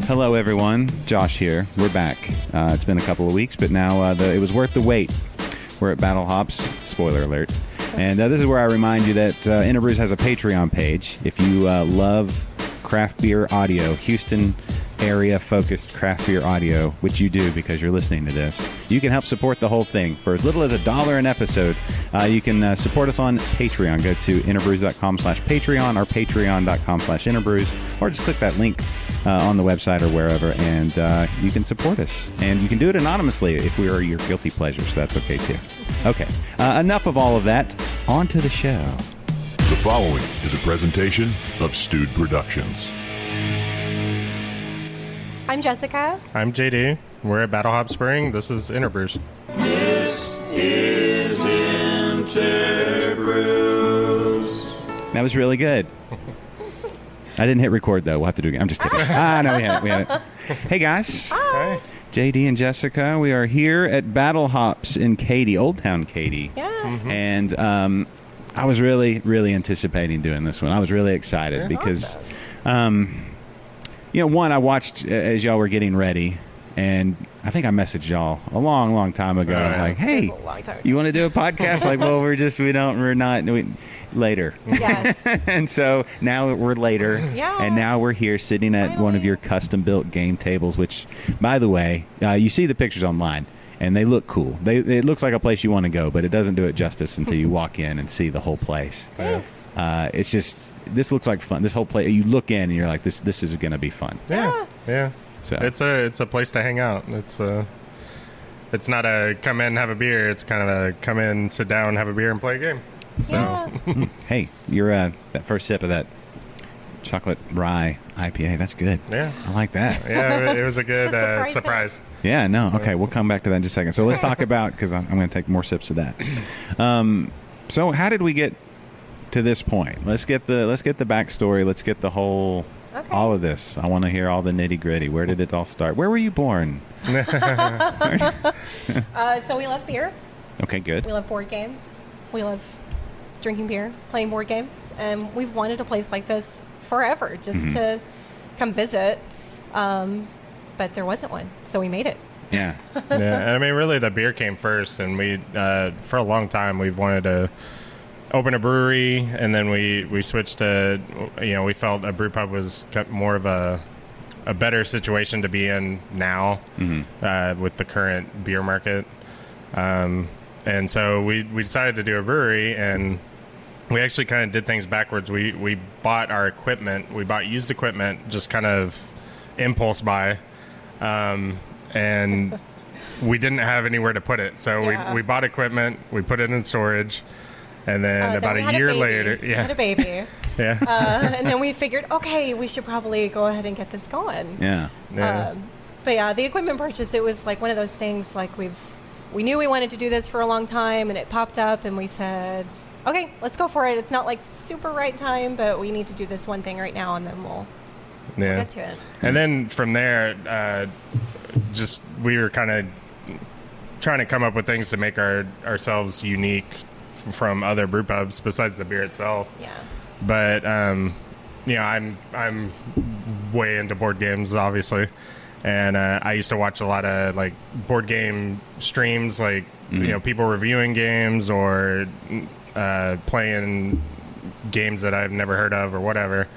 Hello, everyone. Josh here. We're back. It's been a couple of weeks, but now it was worth the wait. We're at Battlehops. Spoiler alert. And this is where I remind you that InterBrews has a Patreon page. If you love craft beer audio, Houston area-focused craft beer audio, which you do because you're listening to this, you can help support the whole thing. For as little as $1 an episode, you can support us on Patreon. Go to interbrews.com/Patreon or patreon.com/interbrews, or just click that link on the website or wherever, and you can support us. And you can do it anonymously if we are your guilty pleasure, so that's okay too. Okay, enough of all of that. On to the show. The following is a presentation of Stewed Productions. I'm Jessica. I'm JD. We're at Battlehops Brewing. This is InterBrews. This is InterBrews. That was really good. I didn't hit record, though. We'll have to do it again. I'm just kidding. No, we had it. Hey, guys. Hi. JD and Jessica, we are here at Battlehops in Katy, Old Town Katy. Yeah. Mm-hmm. And I was really, really anticipating doing this one. I was really excited because, one, I watched as y'all were getting ready, and I think I messaged y'all a long, long time ago. Like, hey, you want to do a podcast? Like, well, we're not. Later. Yes. And so now we're later. Yeah. And now we're here sitting at one of your custom-built game tables, which, by the way, you see the pictures online, and they look cool. It looks like a place you want to go, but it doesn't do it justice until you walk in and see the whole place. Thanks. It's just, this looks like fun. This whole place, you look in and you're like, this is going to be fun. Yeah. So it's a place to hang out. It's not a come in, have a beer. It's kind of a come in, sit down, have a beer, and play a game. So. Yeah. Hey, you're that first sip of that chocolate rye IPA. That's good. Yeah. I like that. Yeah, it was a good It's a surprise. Yeah, no. Okay, we'll come back to that in just a second. So let's talk about, because I'm going to take more sips of that. So how did we get to this point? Let's get the backstory. Let's get the whole, all of this. I want to hear all the nitty gritty. Where did it all start? Where were you born? So we love beer. Okay, good. We love board games. We love drinking beer, playing board games, and we've wanted a place like this forever, just to come visit. But there wasn't one, so we made it. Yeah. Yeah, I mean, really, the beer came first, and we for a long time we've wanted to open a brewery, and then we switched to, we felt a brew pub was more of a better situation to be in now with the current beer market. And so we decided to do a brewery, and we actually kind of did things backwards. We bought our equipment. We bought used equipment, just kind of impulse buy. And we didn't have anywhere to put it. So we bought equipment, we put it in storage, and then about a year later... We had a baby. Yeah. And then we figured, okay, we should probably go ahead and get this going. Yeah. But yeah, the equipment purchase, it was like one of those things, like we knew we wanted to do this for a long time, and it popped up, and we said, okay, let's go for it. It's not like super right time, but we need to do this one thing right now, and then we'll get to it. And then from there, we were kind of trying to come up with things to make ourselves unique from other brew pubs besides the beer itself. Yeah. But I'm way into board games, obviously. And I used to watch a lot of like board game streams, like people reviewing games or playing games that I've never heard of or whatever.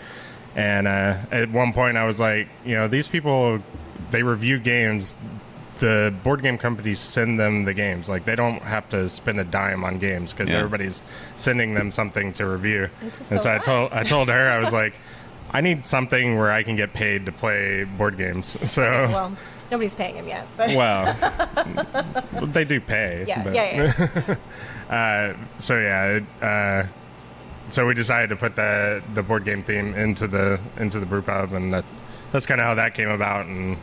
And at one point, I was like, these people, they review games. The board game companies send them the games. Like, they don't have to spend a dime on games because everybody's sending them something to review. And so I told her, I was like, I need something where I can get paid to play board games. So, okay, well, nobody's paying him yet. But well, they do pay. So we decided to put the board game theme into the brew pub, and that's kind of how that came about. And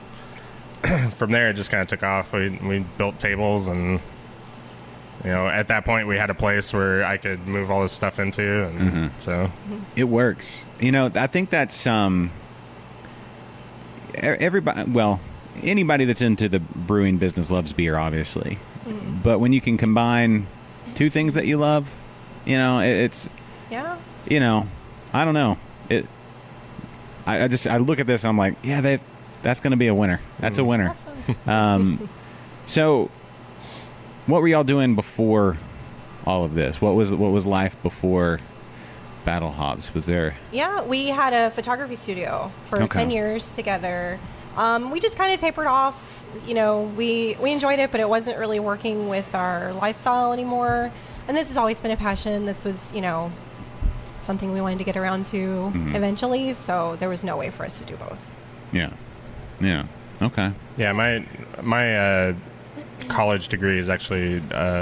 from there, it just kind of took off. We built tables, and at that point, we had a place where I could move all this stuff into, and so it works. I think that's everybody. Well, anybody that's into the brewing business loves beer, obviously. But when you can combine two things that you love, it's I don't know. I look at this and I'm like, That's going to be a winner. That's a winner. Awesome. So, what were y'all doing before all of this? What was life before Battlehops? Was there? Yeah, we had a photography studio for Okay. 10 years together. We just kind of tapered off. You know, we enjoyed it, but it wasn't really working with our lifestyle anymore. And this has always been a passion. This was, you know, something we wanted to get around to eventually. So there was no way for us to do both. Yeah. Yeah. Okay. Yeah, my college degree is actually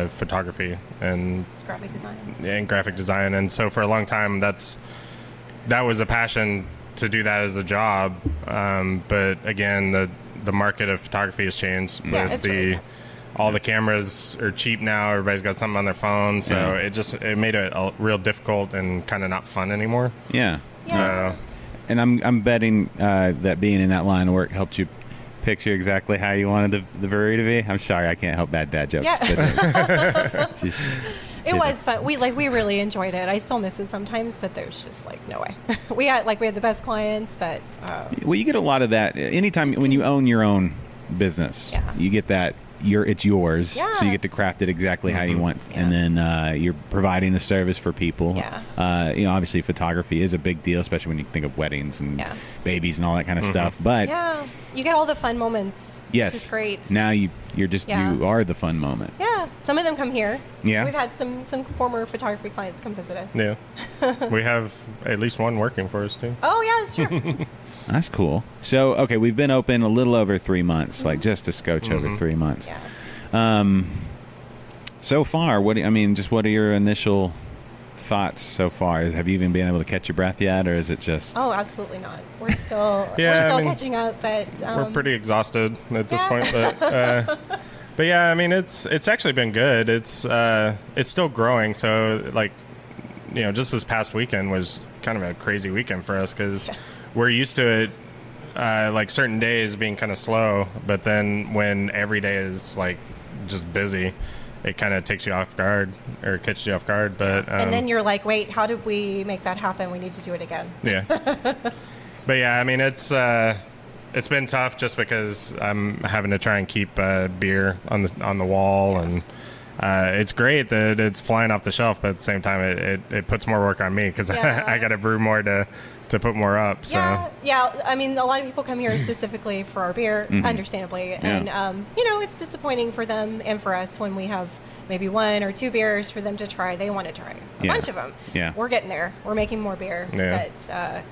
photography and graphic design, and so for a long time that was a passion to do that as a job. But again, the market of photography has changed. Yeah, With it's really tough. all the cameras are cheap now. Everybody's got something on their phone, so it made it a real difficult and kind of not fun anymore. Yeah. So. And I'm betting that being in that line of work helped you picture exactly how you wanted the brewery to be. I'm sorry, I can't help bad dad jokes. Yeah. But It was fun. We really enjoyed it. I still miss it sometimes, but there's just like no way. we had the best clients, but well, you get a lot of that anytime when you own your own business. Yeah. You get that it's yours, Yeah. so you get to craft it exactly how you want, Yeah. and then you're providing a service for people. Yeah. You know, obviously photography is a big deal, especially when you think of weddings and Yeah. babies and all that kind of stuff. But yeah, you get all the fun moments. yes, which is great. Now you're just Yeah. you are the fun moment. Yeah, some of them come here. Yeah. We've had some former photography clients come visit us. Yeah, we have at least one working for us too. Oh yeah, that's true. That's cool. So, okay, we've been open a little over 3 months, like just a scotch over 3 months. Yeah. So far, what are your initial thoughts so far? Have you even been able to catch your breath yet, or is it just? Oh, absolutely not. We're still Yeah, catching up, but We're pretty exhausted at this yeah. point, but yeah, I mean it's actually been good. It's still growing. So like, you know, just this past weekend was kind of a crazy weekend for us because we're used to it, like certain days being kind of slow, but then when every day is like just busy, it kind of takes you off guard or catches you off guard. But and then you're like, wait, how did we make that happen? We need to do it again. Yeah. But yeah, I mean it's been tough just because I'm having to try and keep beer on the wall, and it's great that it's flying off the shelf, but at the same time it puts more work on me because Yeah. I got to brew more to put more up. So Yeah. I mean, a lot of people come here specifically for our beer, understandably, and you know, it's disappointing for them and for us when we have maybe 1 or 2 beers for them to try. They want to try a bunch of them. Yeah. We're getting there. We're making more beer, Yeah. but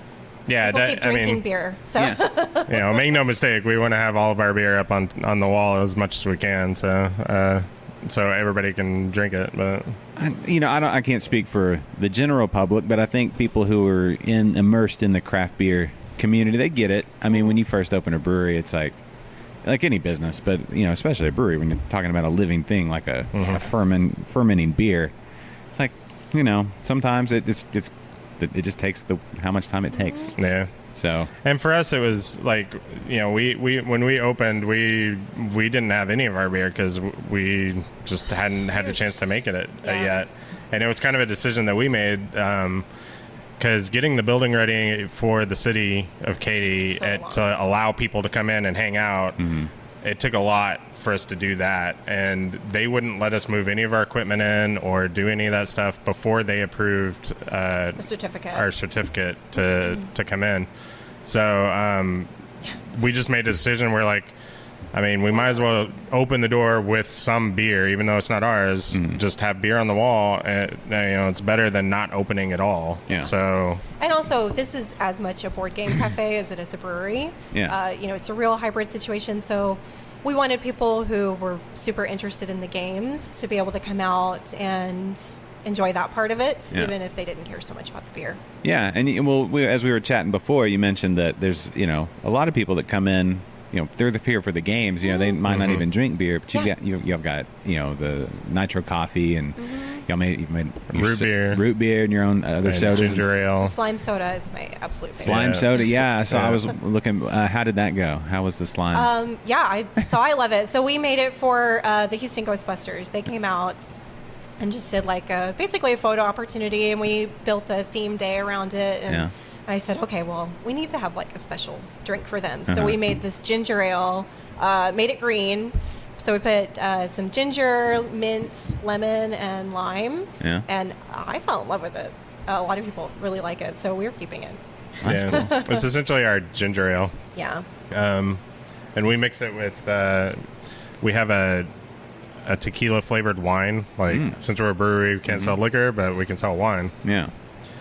yeah, people keep drinking beer. So Yeah. you know, make no mistake, we want to have all of our beer up on the wall as much as we can, so everybody can drink it. But I can't speak for the general public, but I think people who are immersed in the craft beer community, they get it. I mean, when you first open a brewery, it's like any business, but you know, especially a brewery, when you're talking about a living thing like a fermenting beer, it's like, you know, sometimes it just takes how much time it takes. yeah. So, And for us, it was like, you know, we when we opened, we didn't have any of our beer because we just hadn't had the chance to make it yet, and it was kind of a decision that we made because getting the building ready for the city of Katy to allow people to come in and hang out, it took a lot for us to do that, and they wouldn't let us move any of our equipment in or do any of that stuff before they approved the certificate. our certificate to come in. So we just made a decision. We're like, I mean, we might as well open the door with some beer, even though it's not ours. Just have beer on the wall. And, you know, it's better than not opening at all. Yeah. So And also, this is as much a board game cafe as it is a brewery. Yeah. You know, it's a real hybrid situation. So we wanted people who were super interested in the games to be able to come out and enjoy that part of it, Yeah. even if they didn't care so much about the beer. yeah, and as we were chatting before, you mentioned that there's, you know, a lot of people that come in, you know, they're here for the games. You know, they might not even drink beer, but you've got you know, the nitro coffee, and you've made root beer and your own other and sodas. ginger ale. Slime soda is my absolute favorite. Slime soda, yeah. So Yeah. I was looking. How did that go? How was the slime? I love it. So we made it for the Houston Ghostbusters. They came out and just did like basically a photo opportunity, and we built a theme day around it. And Yeah. I said, okay, well, we need to have like a special drink for them. So we made this ginger ale, made it green. So we put some ginger, mint, lemon, and lime. Yeah. And I fell in love with it. A lot of people really like it, so we're keeping it. Yeah, it's essentially our ginger ale. Yeah. And we mix it with, we have a tequila flavored wine. Like, since we're a brewery, we can't sell liquor, but we can sell wine. Yeah.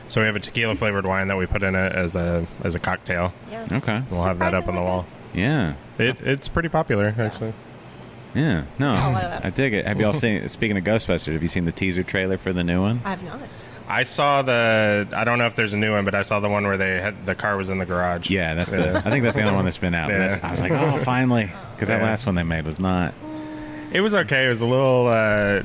So we have a tequila flavored wine that we put in it as a cocktail. Yeah. Okay. We'll have that up on the wall. Yeah. It's pretty popular, actually. Yeah. No, Saw a lot of that. I dig it. Have y'all seen, speaking of Ghostbusters, have you seen the teaser trailer for the new one? I have not. I saw I don't know if there's a new one, but I saw the one where the car was in the garage. Yeah, that's I think that's the only one that's been out. But Yeah. I was like, oh, finally. Because that Yeah. last one they made was not. It was okay. It was a little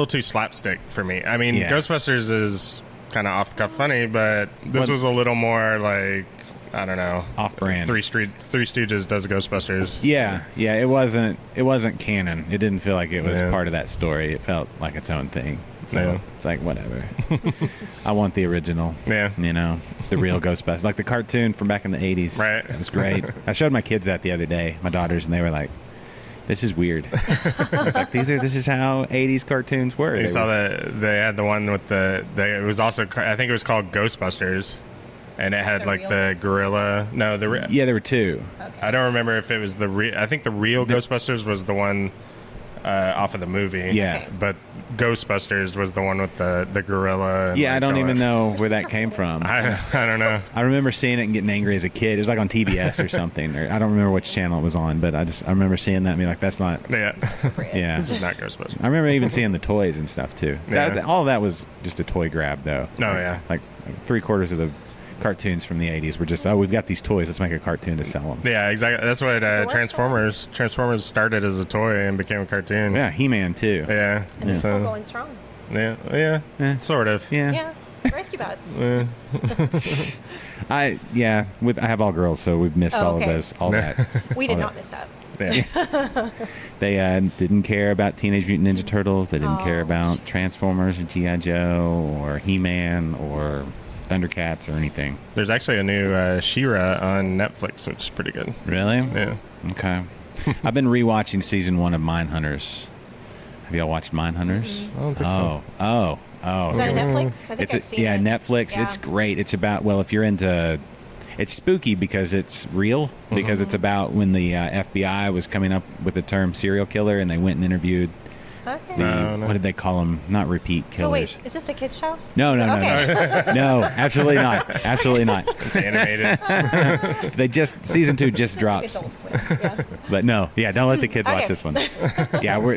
too slapstick for me. I mean, Yeah. Ghostbusters is kind of off the cuff funny, but this was a little more like, I don't know, Off-brand. Three Stooges does Ghostbusters. Yeah, yeah. It wasn't canon. It didn't feel like it was Yeah. part of that story. It felt like its own thing. So Yeah. it's like, whatever. I want the original. Yeah. You know, the real Ghostbusters. Like the cartoon from back in the 80s. Right. It was great. I showed my kids that the other day, my daughters, and they were like, this is weird. It's like, this is how 80s cartoons were. You They saw were- they had the one with it was also, I think it was called Ghostbusters, and it had The like real the Ghostbusters? gorilla. No, Yeah, there were two. I don't remember if it was I think the real Ghostbusters was the one off of the movie. Yeah. Okay. But Ghostbusters was the one with the gorilla. And Yeah, I like, don't all even that. know where that came from. I don't know. I remember seeing it and getting angry as a kid. It was like on TBS or something. Or I don't remember which channel it was on, but I remember seeing that and being like, that's not. Yeah. Yeah. This is not Ghostbusters. I remember even seeing the toys and stuff too. Yeah. All of that was just a toy grab, though. Oh, yeah. Like 3/4 of the cartoons from the 80s were just, we've got these toys, let's make a cartoon to sell them. Yeah, exactly. That's what Transformers started as a toy and became a cartoon. Yeah, He-Man too. Yeah. And it's still So, going strong. yeah. Sort of. Yeah. Yeah. Rescue bots. I have all girls, so we've missed Oh, all okay. of those. All that. We did all not that. miss that. Yeah. They didn't care about Teenage Mutant Ninja Turtles. They didn't care Oh, about Transformers or G.I. Joe or He-Man or Thundercats or anything. There's actually a new She-Ra on Netflix, which is pretty good. Really? Yeah. Okay. I've been rewatching season 1 of Mindhunters. Have y'all watched Mindhunters? I don't think so. Oh. Is that a Netflix? I think It's I've seen it. Netflix. Yeah. It's great. It's about, well, if you're into, it's spooky because it's real, because it's about when the FBI was coming up with the term serial killer, and they went and interviewed Okay. the, No. what did they call them? Not repeat So killers. wait, is this a kid's show? No, Okay. no, absolutely not. Absolutely not. It's animated. They just, season 2 just drops. Adult Swim. Yeah. But no, yeah, don't let the kids watch Okay. this one. Yeah, we're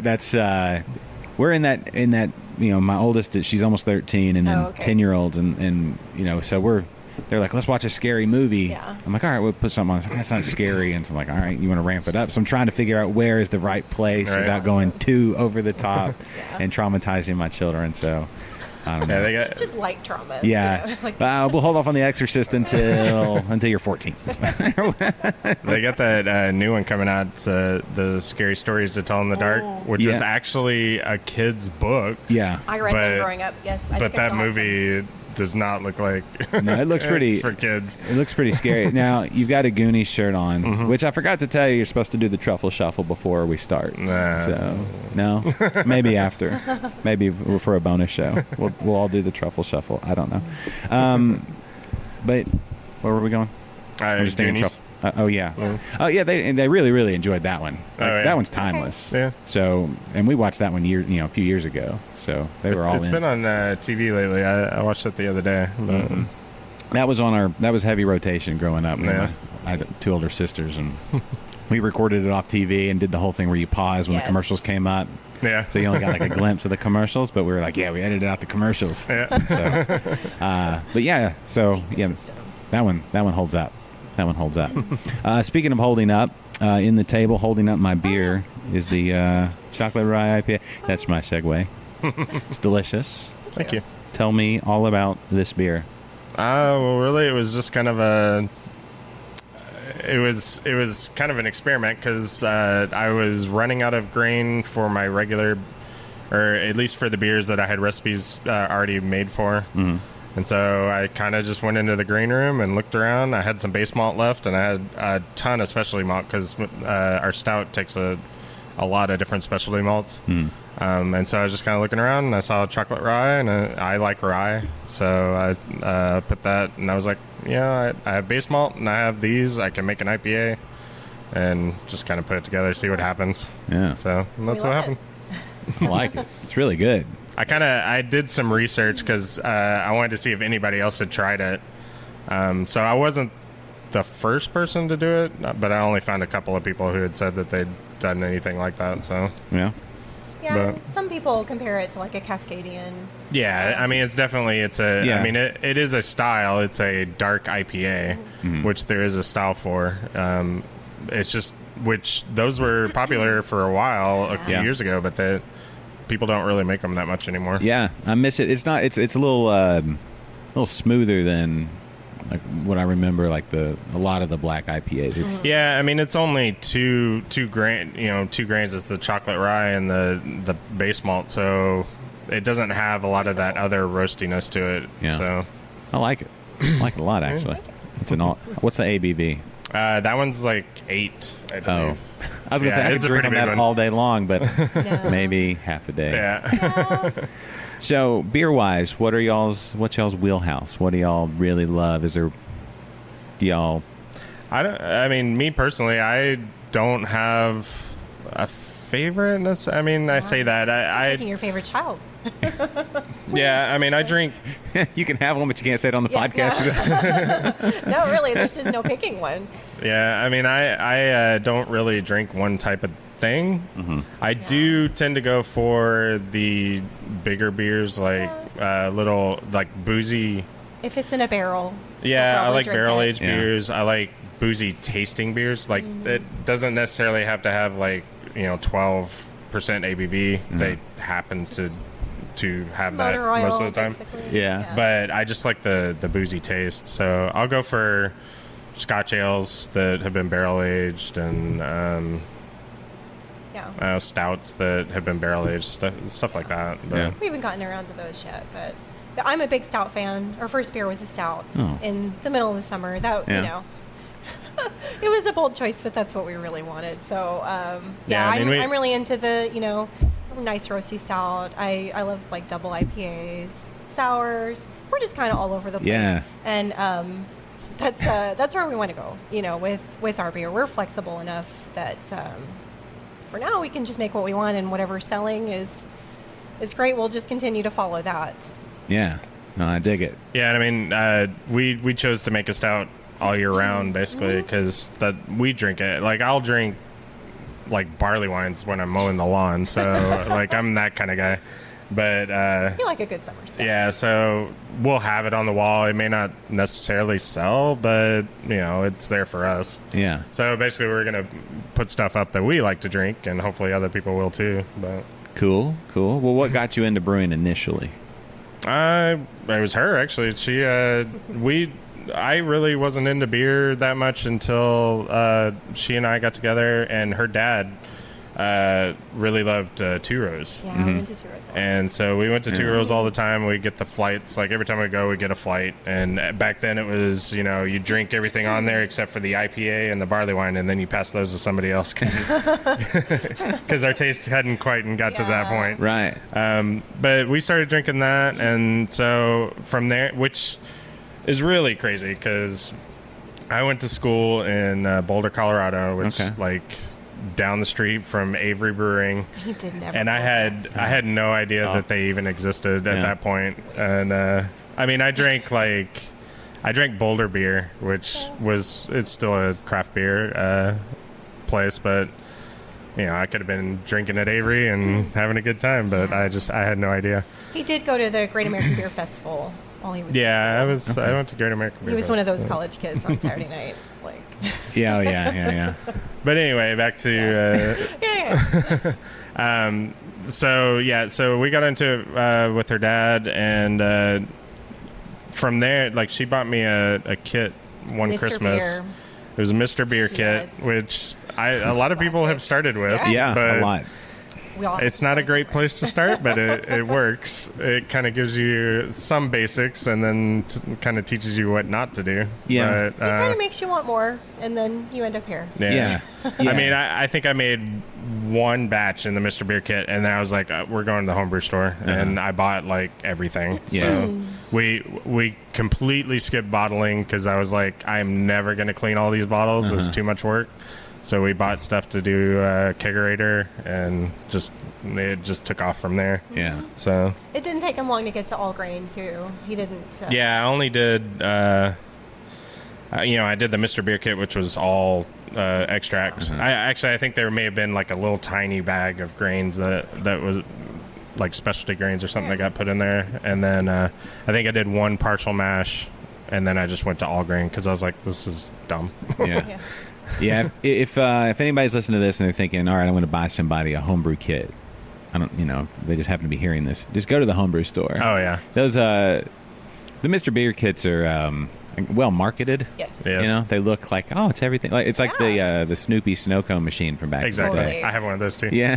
in that my oldest, she's almost 13, and then Oh, okay. 10-year-olds, and so they're like, let's watch a scary movie. Yeah. I'm like, all right, we'll put something on. It's like, that's not scary. And so I'm like, all right, you want to ramp it up. So I'm trying to figure out where is the right place Right. without going too over the top and traumatizing my children. So I don't know. Yeah, they got Just light trauma. Yeah, You know, like, we'll hold off on The Exorcist until you're 14. they got that new one coming out. It's, the Scary Stories to Tell in the Dark, which was Yeah. actually a kid's book. Yeah, I read But- them growing up. Yes. I But think I that still have some. movie does not look like. no, it looks pretty. It's for kids. It looks pretty scary. Now you've got a Goonies shirt on, Mm-hmm. which I forgot to tell you. You're supposed to do the truffle shuffle before we start. Nah. So no, maybe after, maybe for a bonus show. We'll all do the truffle shuffle. I don't know. But where were we going? I'm just thinking Goonies. truffle. Oh yeah, oh yeah. They really enjoyed that one. Oh, yeah. That one's timeless. Yeah. So, and we watched that one a few years ago. So they were all It's in. been on TV lately. I watched it the other day. But, That was heavy rotation growing up. Yeah. I had 2 older sisters, and we recorded it off TV and did the whole thing where you pause when the Yes. commercials came up. yeah. So you only got like a glimpse of the commercials, but we were like, yeah, we edited out the commercials. Yeah. So, but yeah, so yeah, System. that one holds up. That one holds up. Speaking of holding up, in the table holding up my beer is the chocolate rye IPA. That's my segue. It's delicious. Thank you. Tell me all about this beer. Well, really, it was just kind of it was kind of an experiment because I was running out of grain for my regular, or at least for the beers that I had recipes already made for. And so I kind of just went into the green room and looked around. I had some base malt left, and I had a ton of specialty malt because our stout takes a lot of different specialty malts. And so I was just kind of looking around, and I saw chocolate rye, and I like rye. So I put that, and I was like, I have base malt, and I have these. I can make an IPA, and just kind of put it together, see what happens. Yeah. So that's what happened. I like it. It's really good. I did some research because I wanted to see if anybody else had tried it. So I wasn't the first person to do it, but I only found a couple of people who had said that they'd done anything like that. So Yeah. Yeah, But- some people compare it to like a Cascadian. yeah, I mean, it's a. Yeah. I mean, it is a style. It's a dark IPA, which there is a style for. It's just which those were popular for a while a few Yeah. years ago, but people don't really make them that much anymore. Yeah, I miss it. It's not. It's a little smoother than like what I remember. Like a lot of the black IPAs. It's Yeah, I mean it's only two grain. 2 grains is the chocolate rye and the base malt, so it doesn't have a lot of that other roastiness to it. Yeah. So I like it. I like it a lot actually. It's an all. What's the ABV? that one's like 8, I believe. Oh, I was gonna Yeah, say I could it's a drink pretty on big that one. all day long, but No. maybe half a day. Yeah. So beer wise, what's y'all's wheelhouse? What do y'all really love? Do y'all? I mean, me personally, I don't have a favorite. I mean, I say that Picking your favorite child. yeah. I mean, I drink. You can have one, but you can't say it on the Yeah, podcast. No, really, there's just no picking one. Yeah, I mean, I don't really drink one type of thing. I do tend to go for the bigger beers, like little like boozy. If it's in a barrel. Yeah, I'll I like drink barrel it. aged Yeah. beers. I like boozy tasting beers. Like it doesn't necessarily have to have like 12% ABV. They happen to have that Motor oil, most of the time. basically. Yeah. But I just like the boozy taste. So I'll go for Scotch ales that have been barrel aged and Yeah. stouts that have been barrel aged, stuff like that. But Yeah. We haven't gotten around to those yet, but I'm a big stout fan. Our first beer was a stout Oh. in the middle of the summer. That Yeah. it was a bold choice, but that's what we really wanted. So Yeah, I mean, I'm really into the nice roasty stout. I love like double IPAs, sours. We're just kind of all over the place. Yeah. And that's where we want to go. With our beer, we're flexible enough that for now we can just make what we want, and whatever's selling is great. We'll just continue to follow that. Yeah. No, I dig it. yeah, and I mean, we chose to make a stout all year round, basically, because we drink it. Like I'll drink like barley wines when I'm mowing the lawn, so like I'm that kind of guy. But I feel like a good summer stout. yeah, so we'll have it on the wall. It may not necessarily sell, but it's there for us. Yeah. So basically, we're gonna put stuff up that we like to drink, and hopefully other people will too. But Cool. Well, what got you into brewing initially? it was her actually. I really wasn't into beer that much until she and I got together, and her dad really loved Two Rows. Yeah, we went to Two Rows. And so we went to Two Rows all the time. We get the flights. Like every time we go, we get a flight. And back then it was, you drink everything on there except for the IPA and the barley wine, and then you pass those to somebody else because our taste hadn't quite got to that Yeah. point. Right. But we started drinking that, and so from there, which is really crazy because I went to school in Boulder, Colorado, which Okay. like down the street from Avery Brewing. He did never. And I had no idea that they even existed at Yeah. that point. And I mean, I drank Boulder beer, which it's still a craft beer place, but I could have been drinking at Avery and having a good time, but I had no idea. He did go to the Great American Beer Festival while he was. Yeah, in school. I went to Great American Beer He was one of Fest. those college kids on Saturday night. Like. Yeah. Yeah. But anyway, back to Yeah. so we got into it with her dad, and from there, like she bought me a kit one Mr. Christmas. Beer. It was a Mr. Beer kit, Yes. which a lot of people have started with. Yeah. Yeah. but A lot. we all. It's not a great place to start, but it works. It kind of gives you some basics, and then kind of teaches you what not to do. Yeah. It kind of makes you want more, and then you end up here. Yeah. I mean, I think I made one batch in the Mr. Beer kit, and then I was like, we're going to the homebrew store, and I bought like everything. Yeah. So we completely skipped bottling because I was like, I'm never going to clean all these bottles. It's too much work. So we bought stuff to do kegerator, and it just took off from there. Yeah. So It didn't take him long to get to all grain too. He didn't. yeah, I only did. I did the Mr. Beer kit, which was all extract. I think there may have been like a little tiny bag of grains that was like specialty grains or something that got put in there, and then I think I did one partial mash, and then I just went to all grain because I was like, this is dumb. Yeah. Yeah, if anybody's listening to this and they're thinking, all right, I'm going to buy somebody a homebrew kit, they just happen to be hearing this, just go to the homebrew store. Oh yeah, those the Mr. Beer kits are well marketed. Yes. Yes. They look like it's everything. Like it's like the Snoopy snow cone machine from back exactly. in the Totally. day. I have one of those too. Yeah.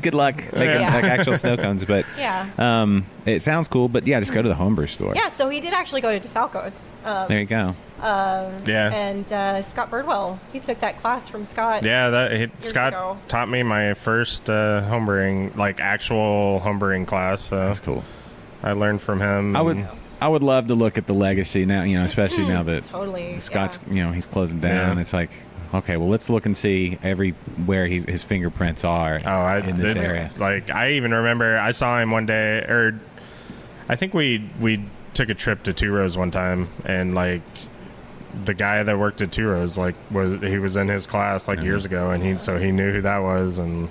Good luck making like actual snow cones, but Yeah. it sounds cool. But yeah, just go to the homebrew store. Yeah. So he did actually go to DeFalco's. There you go. Yeah. And Scott Birdwell, he took that class from Scott. Yeah, Scott ago. taught me my first homebrewing, like actual homebrewing class. So That's cool. I learned from him. I would love to look at the legacy now, especially now that Totally. Scott's, he's closing down. Yeah. It's like, okay, well, let's look and see everywhere his fingerprints are in this area. Like, I even remember I saw him one day, or I think we took a trip to Two Rows one time, and like the guy that worked at Two Rows, like he was in his class like years ago, and he knew who that was, and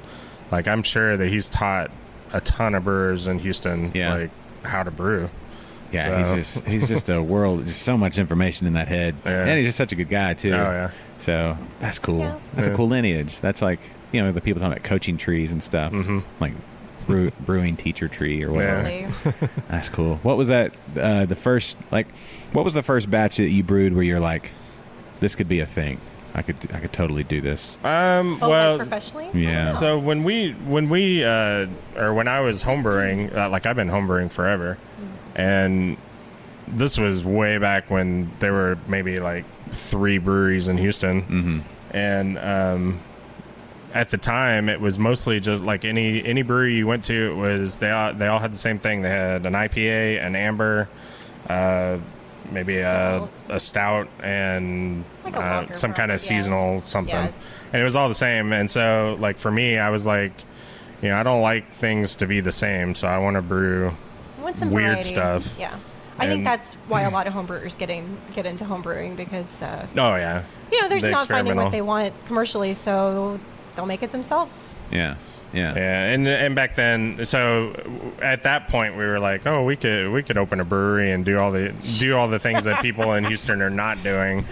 like I'm sure that he's taught a ton of brewers in Houston like how to brew. Yeah, So. he's just a world, just so much information in that head, and he's just such a good guy too. Oh yeah. So that's cool. Yeah. That's a cool lineage. That's like the people talking about coaching trees and stuff, like brewing teacher tree or whatever. Totally. That's cool. What was that? What was the first batch that you brewed where you're like, this could be a thing? I could totally do this. Like professionally? Yeah. So when I was homebrewing, like I've been homebrewing forever, and this was way back when there were maybe like 3 breweries in Houston, and at the time it was mostly just like any brewery you went to, it was they all had the same thing. They had an IPA, an amber, maybe a stout, and Like a lager, some kind of probably, seasonal something, Yeah. and it was all the same. And so like for me, I was like, I don't like things to be the same, so I want to brew I want some weird variety. stuff. Yeah. I think And- that's why a lot of homebrewers get into homebrewing because Oh yeah, they're just The not finding what experimental. they want commercially, so they'll make it themselves. Yeah. Yeah, and back then, so at that point we were like, oh, we could open a brewery and do all the things that people in Houston are not doing.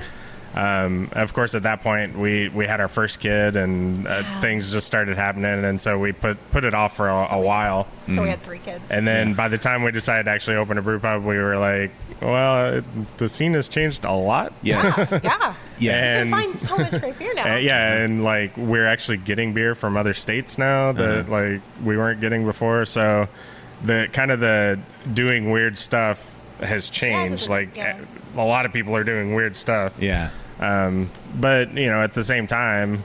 Of course, at that point we had our first kid, and things just started happening, and so we put it off for a while. So we had 3 kids. And then by the time we decided to actually open a brew pub, we were like, well, the scene has changed a lot. Yes. Yeah. Yeah. You can find so much great beer now. And like we're actually getting beer from other states now that like we weren't getting before. So the doing weird stuff has changed. A lot of people are doing weird stuff. Yeah. But at the same time,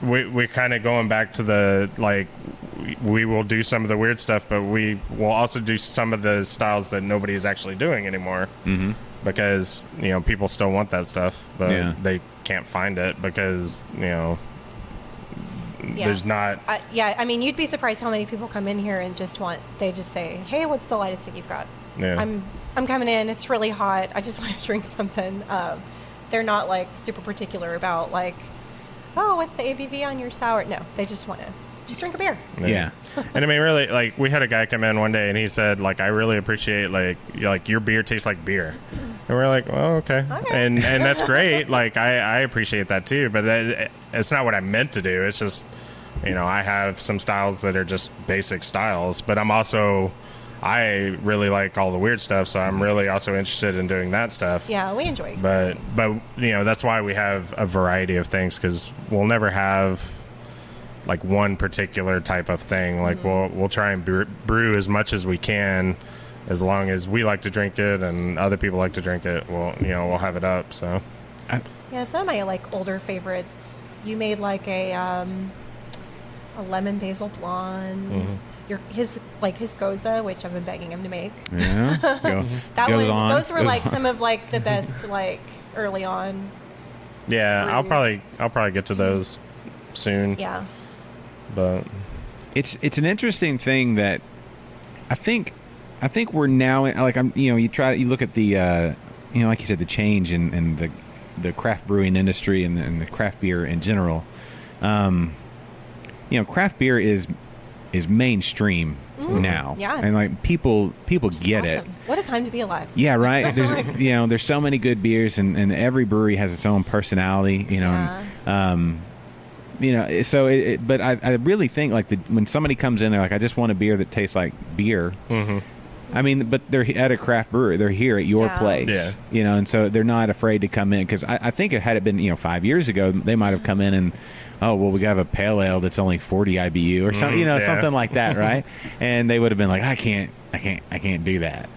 we kind of going back to the like we will do some of the weird stuff, but we will also do some of the styles that nobody is actually doing anymore. Mm-hmm. Because people still want that stuff, but they can't find it because there's not. I mean, you'd be surprised how many people come in here and they just say, "Hey, what's the lightest thing you've got?" Yeah. I'm coming in. It's really hot. I just want to drink something. They're not like super particular about like, oh, what's the ABV on your sour? No, they just want to just drink a beer. Yeah. And I mean, really, like we had a guy come in one day and he said, like, I really appreciate like your beer tastes like beer. And we're like, well, okay. And that's great. Like I appreciate that too, but it's not what I meant to do. It's just, I have some styles that are just basic styles, but I really like all the weird stuff, so I'm really also interested in doing that stuff. Yeah, we enjoy. But that's why we have a variety of things, because we'll never have like one particular type of thing. Like we'll try and brew as much as we can, as long as we like to drink it and other people like to drink it. We'll have it up. So Yeah, some of my like older favorites. You made like a lemon basil blonde. His goza, which I've been begging him to make. Yeah. That goes one, on. those were like some of like the best like early on. yeah, brews. I'll probably get to those soon. Yeah. But It's an interesting thing that I think we're now like you look at the like you said, the change in the craft brewing industry and the craft beer in general. Craft beer is mainstream now. Yeah. And like people get it. Awesome. What a time to be alive. Yeah, right. There's there's so many good beers, and every brewery has its own personality. So but I really think like when somebody comes in, they're like, I just want a beer that tastes like beer. I mean, but they're at a craft brewery. They're here at your place. Yeah. And so they're not afraid to come in, because I think had it been 5 years ago, they might have come in and, oh, well, we have a pale ale that's only 40 IBU or something, something like that, right? And they would have been like, I can't do that,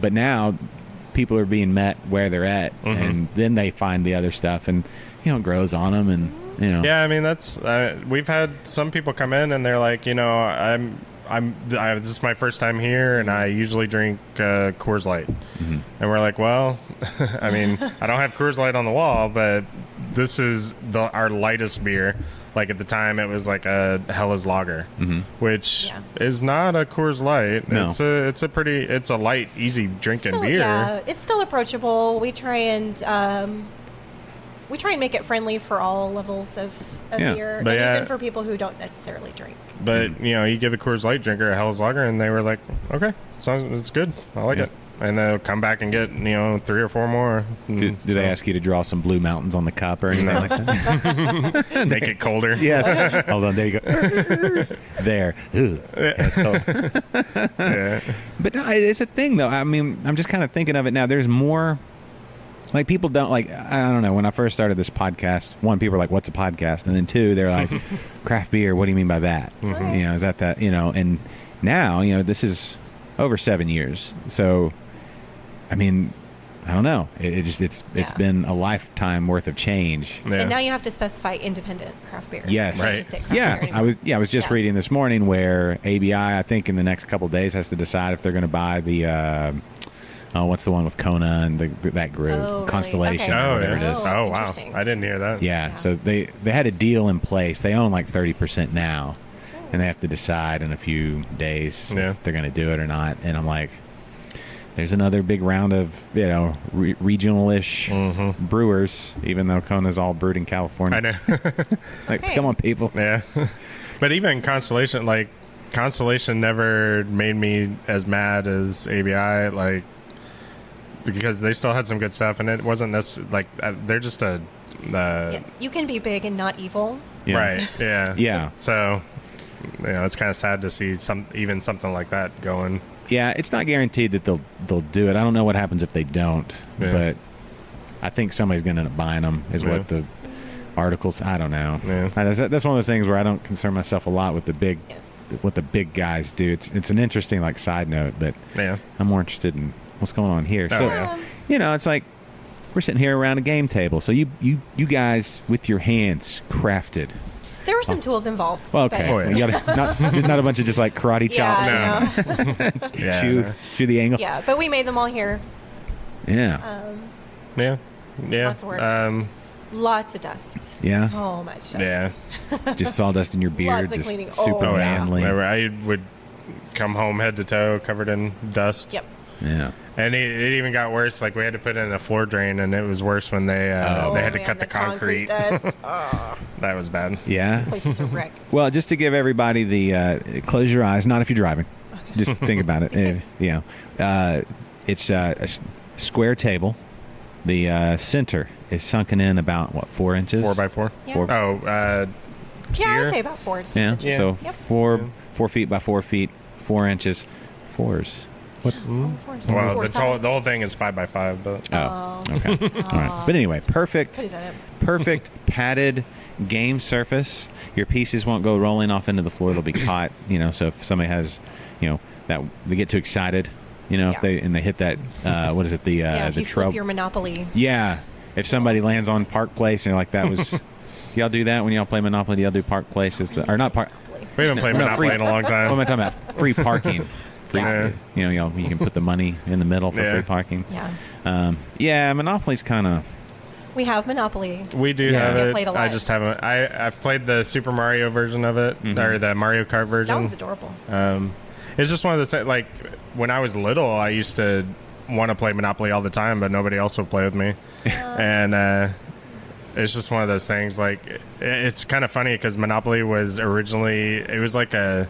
But now people are being met where they're at, and then they find the other stuff, and it grows on them, and yeah, I mean that's we've had some people come in and they're like, this is my first time here, and I usually drink Coors Light, and we're like, well, I mean, I don't have Coors Light on the wall, but this is our lightest beer. Like at the time, it was like a Hellas Lager, which is not a Coors Light. No. It's a light, easy drinking beer. Yeah, it's still approachable. We try and make it friendly for all levels of beer, But and even for people who don't necessarily drink. But you give a Coors Light drinker a Hellas Lager, and they were like, "Okay, it's good. I like it." And they'll come back and get 3 or 4 more. Do they ask you to draw some blue mountains on the cup or anything like that? Make it colder? Yes. Hold on. There you go. There. Ooh. That's cold. Yeah. But no, it's a thing, though. I mean, I'm just kind of thinking of it now. There's more. Like, people don't, like, I don't know, when I first started this podcast, one, people were like, what's a podcast? And then two, they're like, craft beer, what do you mean by that? Is that, and now, this is over 7 years. So, I mean, I don't know. It's been a lifetime worth of change. Yeah. And now you have to specify independent craft beer. Yes. Not Right. just say craft beer anymore. I was just reading this morning where ABI, I think in the next couple of days, has to decide if they're going to buy the what's the one with Kona and that group, really? Constellation, Okay. or whatever it is. Oh, wow. Interesting. I didn't hear that. Yeah, so they had a deal in place. They own like 30% now, and they have to decide in a few days if they're going to do it or not. And I'm like, there's another big round of regional-ish brewers, even though Kona's all brewed in California. I know. Like, Okay. come on, people. Yeah. But even Constellation never made me as mad as ABI, because they still had some good stuff, and it wasn't necessarily they're just a You can be big and not evil. Yeah. right. Yeah. Yeah. So it's kind of sad to see something like that going. Yeah, it's not guaranteed that they'll do it. I don't know what happens if they don't, but I think somebody's going to end up buying them, is what the articles. I don't know. Yeah. That's one of those things where I don't concern myself a lot with Yes. what the big guys do. It's an interesting side note, but I'm more interested in what's going on here. Oh, So yeah. it's like we're sitting here around a game table. So you guys with your hands crafted. There were some tools involved. Well, okay, Oh, yeah. you gotta not a bunch of just karate chops. Yeah, And chew the angle. yeah, but we made them all here. Yeah. Yeah. Lots of work. Lots of dust. Yeah. So much dust. Yeah. Just sawdust in your beard, Lots of just cleaning. super Oh, yeah. manly. Whenever I would come home head to toe covered in dust. Yep. Yeah. And it even got worse. We had to put in a floor drain, and it was worse when they had to cut the concrete. Dust. Oh, That was bad. Yeah. this place is a wreck. Well, just to give everybody the close your eyes, not if you're driving. Just think about it. It's a square table. The center is sunken in about 4 inches. 4x4. Yeah. Four- Oh, Yeah, Here? I'd say about 4 to 6 Yeah. inches. Yeah. So Yep. 4 feet by 4 feet, 4 inches, fours. Fours. well, Four the sides. whole thing is 5x5, but Oh, okay. All right. But anyway, perfect. Could have done it. perfect padded game surface. Your pieces won't go rolling off into the floor. They'll be caught, so if somebody has, that they get too excited, if they hit that, what is it, the if the you flip trope. your Monopoly. Yeah. If somebody lands on Park Place and you're like, that was, y'all do that when y'all play Monopoly? Do y'all do Park Place? Or not Park? We haven't played Monopoly in a long What time. am I talking about? Free parking. Free, Yeah. you can put the money in the middle for free parking. Yeah. Monopoly's kind of. We have Monopoly. We do Yeah. have Get it. played a I lot. just haven't. I've played the Super Mario version of it, or the Mario Kart version. That was adorable. It's just one of the like when I was little, I used to want to play Monopoly all the time, but nobody else would play with me, and it's just one of those things. Like it's kind of funny because Monopoly was originally it was like a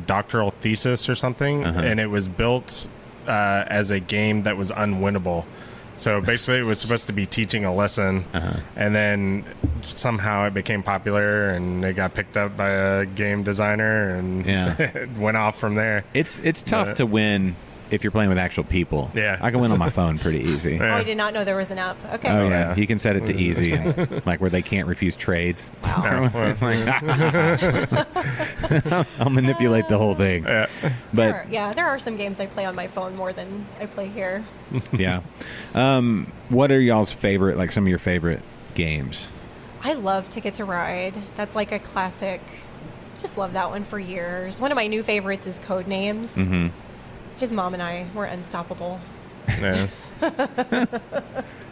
doctoral thesis or something, and it was built as a game that was unwinnable. So basically, it was supposed to be teaching a lesson, and then somehow it became popular, and it got picked up by a game designer, and it went off from there. It's tough to win if you're playing with actual people. Yeah. I can win on my phone pretty easy. Oh, I did not know there was an app. Okay. Oh, yeah. yeah. You can set it to easy, and, like where they can't refuse trades. Wow. It's like, I'll manipulate the whole thing. But There are some games I play on my phone more than I play here. yeah. What are y'all's favorite, like some of your favorite games? I love Ticket to Ride. That's like a classic. Just love that one for years. One of my new favorites is Codenames. Mm-hmm. His mom and I were unstoppable. Yeah.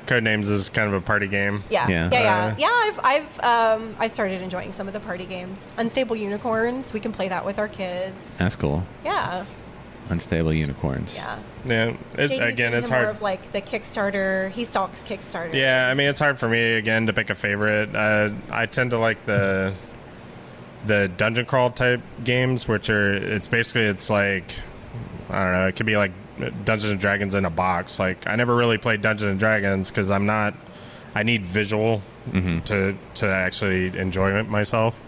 Codenames is kind of a party game. Yeah. I've started enjoying some of the party games. Unstable Unicorns. We can play that with our kids. That's cool. Yeah. Unstable Unicorns. Yeah. Yeah. JD's Again, into it's more hard. of like the Kickstarter. He stalks Kickstarter. Yeah, I mean, it's hard for me again to pick a favorite. I tend to like the dungeon crawl type games, which are it's like I don't know. It could be like Dungeons and Dragons in a box. Like I never really played Dungeons and Dragons because I need visual to actually enjoy it myself.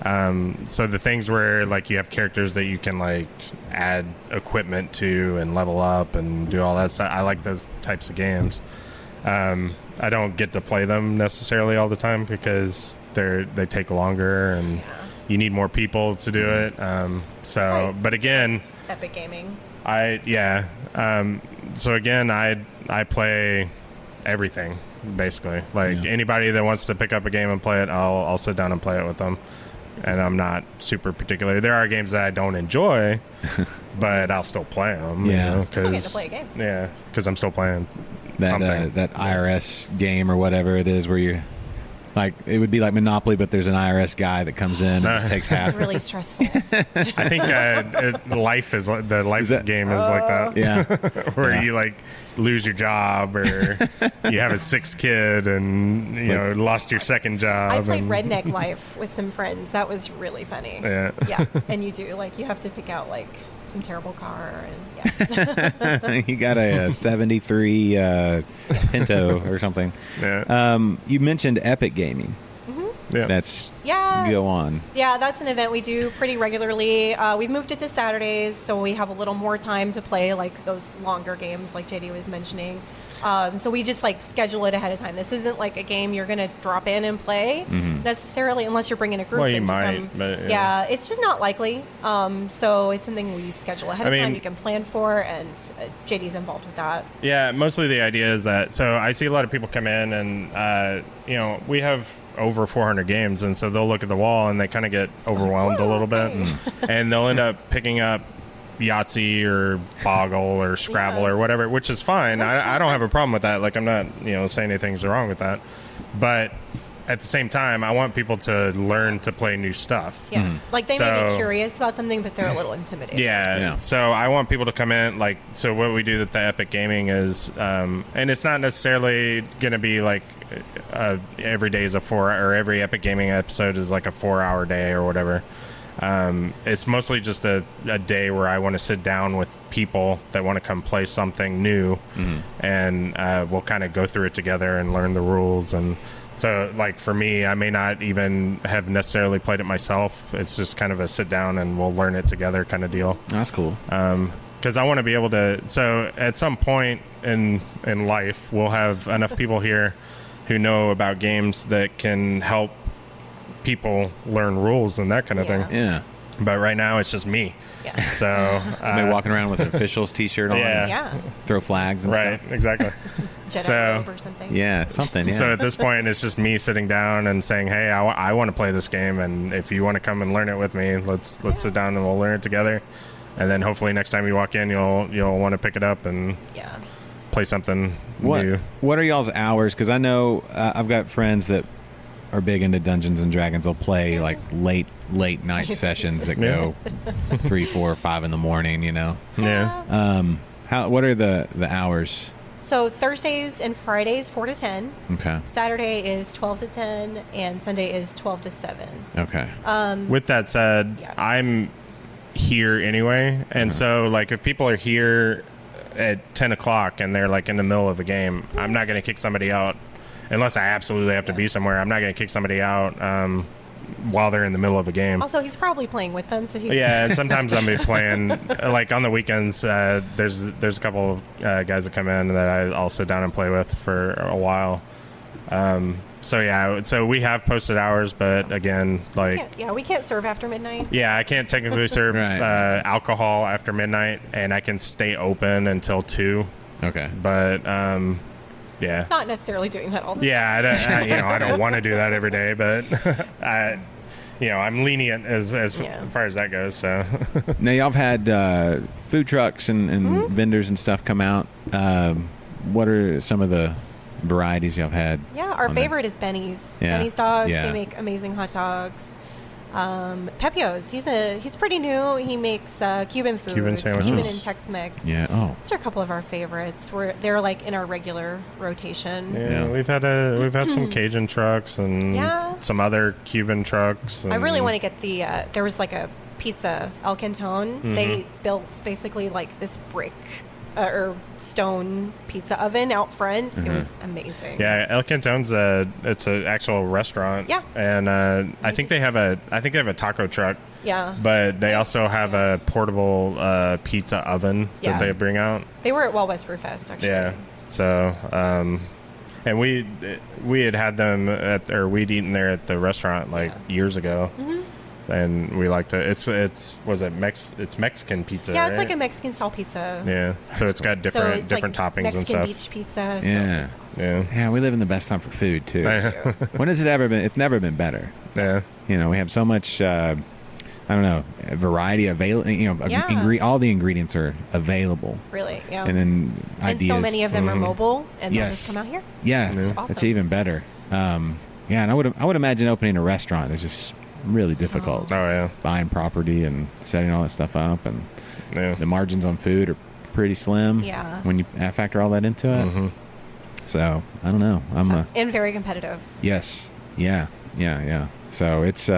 So the things where like you have characters that you can like add equipment to and level up and do all that stuff. I like those types of games. I don't get to play them necessarily all the time because they take longer and you need more people to do it. Right. But again, Epic Gaming. So again, I play everything basically. Like anybody that wants to pick up a game and play it, I'll sit down and play it with them. And I'm not super particular. There are games that I don't enjoy, but I'll still play them. Yeah. Still get to play a game. Yeah, because I'm still playing That something. that IRS game or whatever it is where you like it would be like Monopoly, but there's an IRS guy that comes in and just takes half. It's really stressful. I think life is like the life game is like that. Yeah. Where you like lose your job or you have a sixth kid and you know lost your second job. I played and, Redneck Life with some friends. That was really funny. Yeah. Yeah. And you do like you have to pick out like some terrible car and You got a 73 Pinto or something. Yeah. You mentioned Epic Gaming. Yeah. That's Yeah. go on. Yeah, that's an event we do pretty regularly. We've moved it to Saturdays, so we have a little more time to play like those longer games like JD was mentioning. So we just like schedule it ahead of time. This isn't like a game you're going to drop in and play necessarily unless you're bringing a group. Well, you and might, but, yeah, it's just not likely. So it's something we schedule ahead of time. You can plan for, and JD's involved with that. Yeah, mostly the idea is that, so I see a lot of people come in and, you know, we have over 400 games, and so they'll look at the wall and they kind of get overwhelmed a little bit, and they'll end up picking up Yahtzee or Boggle or Scrabble or whatever, which is fine. I don't have a problem with that. Like, I'm not, you know, saying anything's wrong with that. But at the same time, I want people to learn to play new stuff. Yeah, like they may So- be curious about something, but they're a little intimidated. Yeah. So I want people to come in, like, so what we do at the Epic Gaming is, and it's not necessarily going to be like every day is every Epic Gaming episode is like a 4-hour day or whatever. It's mostly just a day where I want to sit down with people that want to come play something new, and we'll kind of go through it together and learn the rules. And so, like, for me, I may not even have necessarily played it myself. It's just kind of a sit down and we'll learn it together kind of deal. That's cool. Because I want to be able to. So at some point in life, we'll have enough people here who know about games that can help people learn rules and that kind of thing. Yeah. But right now it's just me. Yeah. So Somebody walking around with an officials T-shirt on. Yeah. Yeah. Throw flags and right, stuff. exactly. Jedi So- robe or something. Yeah, something. Yeah. So at this point, it's just me sitting down and saying, "Hey, I want to play this game, and if you want to come and learn it with me, let's sit down and we'll learn it together." And then hopefully next time you walk in, you'll want to pick it up and Yeah. play something What new. What are y'all's hours? Because I know I've got friends that are big into Dungeons and Dragons. They'll play like late night sessions that go 3, 4, 5 in the morning. You know, Yeah. what are the hours? So Thursdays and Fridays 4 to 10. Okay. Saturday is 12 to 10, and Sunday is 12 to 7. Okay. With that said, Yeah. I'm here anyway, and so like if people are here at 10 o'clock and they're like in the middle of a game, I'm not going to kick somebody out unless I absolutely have to be somewhere. I'm not going to kick somebody out while they're in the middle of a game. Also, he's probably playing with them, so he's Yeah, and sometimes I'll be playing like on the weekends. There's a couple of guys that come in that I'll sit down and play with for a while. So we have posted hours, but again, like we can't serve after midnight. yeah, I can't technically serve Right. alcohol after midnight, and I can stay open until 2. Okay. But yeah, Not necessarily doing that all the yeah, I don't want to do that every day, but I'm lenient as Yeah. far as that goes. So Now y'all have had food trucks and vendors and stuff come out. What are some of the varieties y'all have had? Yeah, our on there? favorite is Benny's. Yeah. Benny's dogs. Yeah. They make amazing hot dogs. Pepio's. He's pretty new. He makes Cuban food. Cuban sandwiches. Cuban and Tex-Mex. Yeah. Oh. Those are a couple of our favorites. They're like in our regular rotation. yeah, Yeah. we've had some Cajun trucks and Yeah. some other Cuban trucks. I really and- want to get the. There was like a pizza El Cantone. Mm-hmm. They built basically like this brick or stone pizza oven out front. It was amazing. Yeah, El Cantone's it's an actual restaurant. Yeah. and I think they have a taco truck. Yeah. But they also have a portable pizza oven Yeah. that they bring out. They were at Wild West Brew Fest actually. Yeah. So, and we had them we'd eaten there at the restaurant like years ago, and we liked it. It's Mexican pizza. Yeah, it's right? like a Mexican style pizza. Yeah. So it's got different so it's like toppings Mexican and stuff. beach pizza. So Yeah. it's awesome. Yeah. Yeah, we live in the best time for food too. When has it ever been? It's never been better. Yeah. You know, we have so much. I don't know, variety available. You know, Yeah. all the ingredients are available, Really, yeah. and then And ideas. so many of them are mobile, and they'll Yes. just come out here. Yeah, It's it's awesome. even better. Yeah, and I would imagine opening a restaurant is just really difficult. Oh yeah. Buying property and setting all that stuff up, and Yeah. the margins on food are pretty slim. Yeah. When you factor all that into it. Mm-hmm. So I don't know. I'm a And very competitive. yes. Yeah. So it's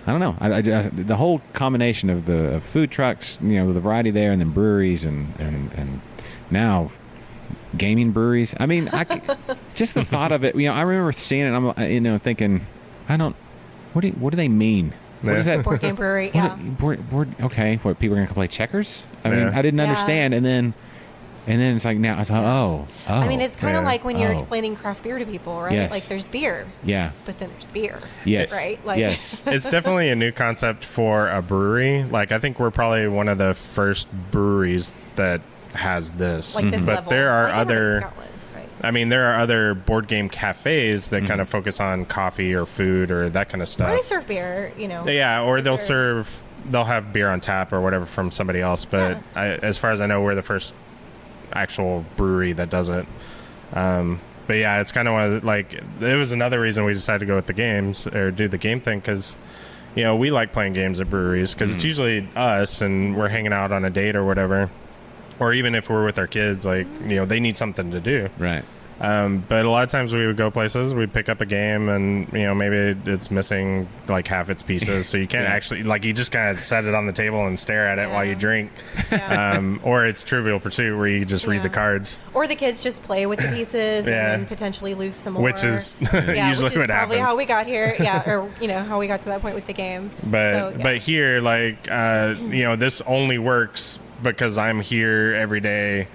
I don't know. The whole combination of the food trucks, you know, the variety there, and then breweries, and now gaming breweries. I mean, just the thought of it. You know, I remember seeing it. And I'm, thinking, what do they mean? What is that? Board game brewery, yeah. Okay, what, people are gonna play checkers? I mean, Yeah. I didn't Yeah. understand, and then it's like now it's like, oh. I mean, it's kind of yeah. like when you're Oh. explaining craft beer to people, right? Yes. Like there's beer, Yeah. but then there's beer. Yes. Right? Like, Yes. It's definitely a new concept for a brewery. Like I think we're probably one of the first breweries that has this. like this but level. there are Like everybody's other got one, right? I mean, there are other board game cafes that kind of focus on coffee or food or that kind of Or stuff. they serve beer, you know. Yeah, or they'll Sure. they'll have beer on tap or whatever from somebody else. But as far as I know, we're the first actual brewery that does it. But yeah, it's kind of like it was another reason we decided to go with the games or do the game thing because, we like playing games at breweries because it's usually us and we're hanging out on a date or whatever. Or even if we're with our kids, like, they need something to do. Right. But a lot of times we would go places, we'd pick up a game, and maybe it's missing like half its pieces, so you can't actually you just kind of set it on the table and stare at it while you drink. Yeah. Or it's Trivial Pursuit where you just read the Yeah. cards, Or the kids just play with the pieces Yeah. and then potentially lose some more. which is yeah, usually which is what probably happens. how we got here. Yeah, or how we got to that point with the game. But So, yeah. but here, this only works because I'm here every day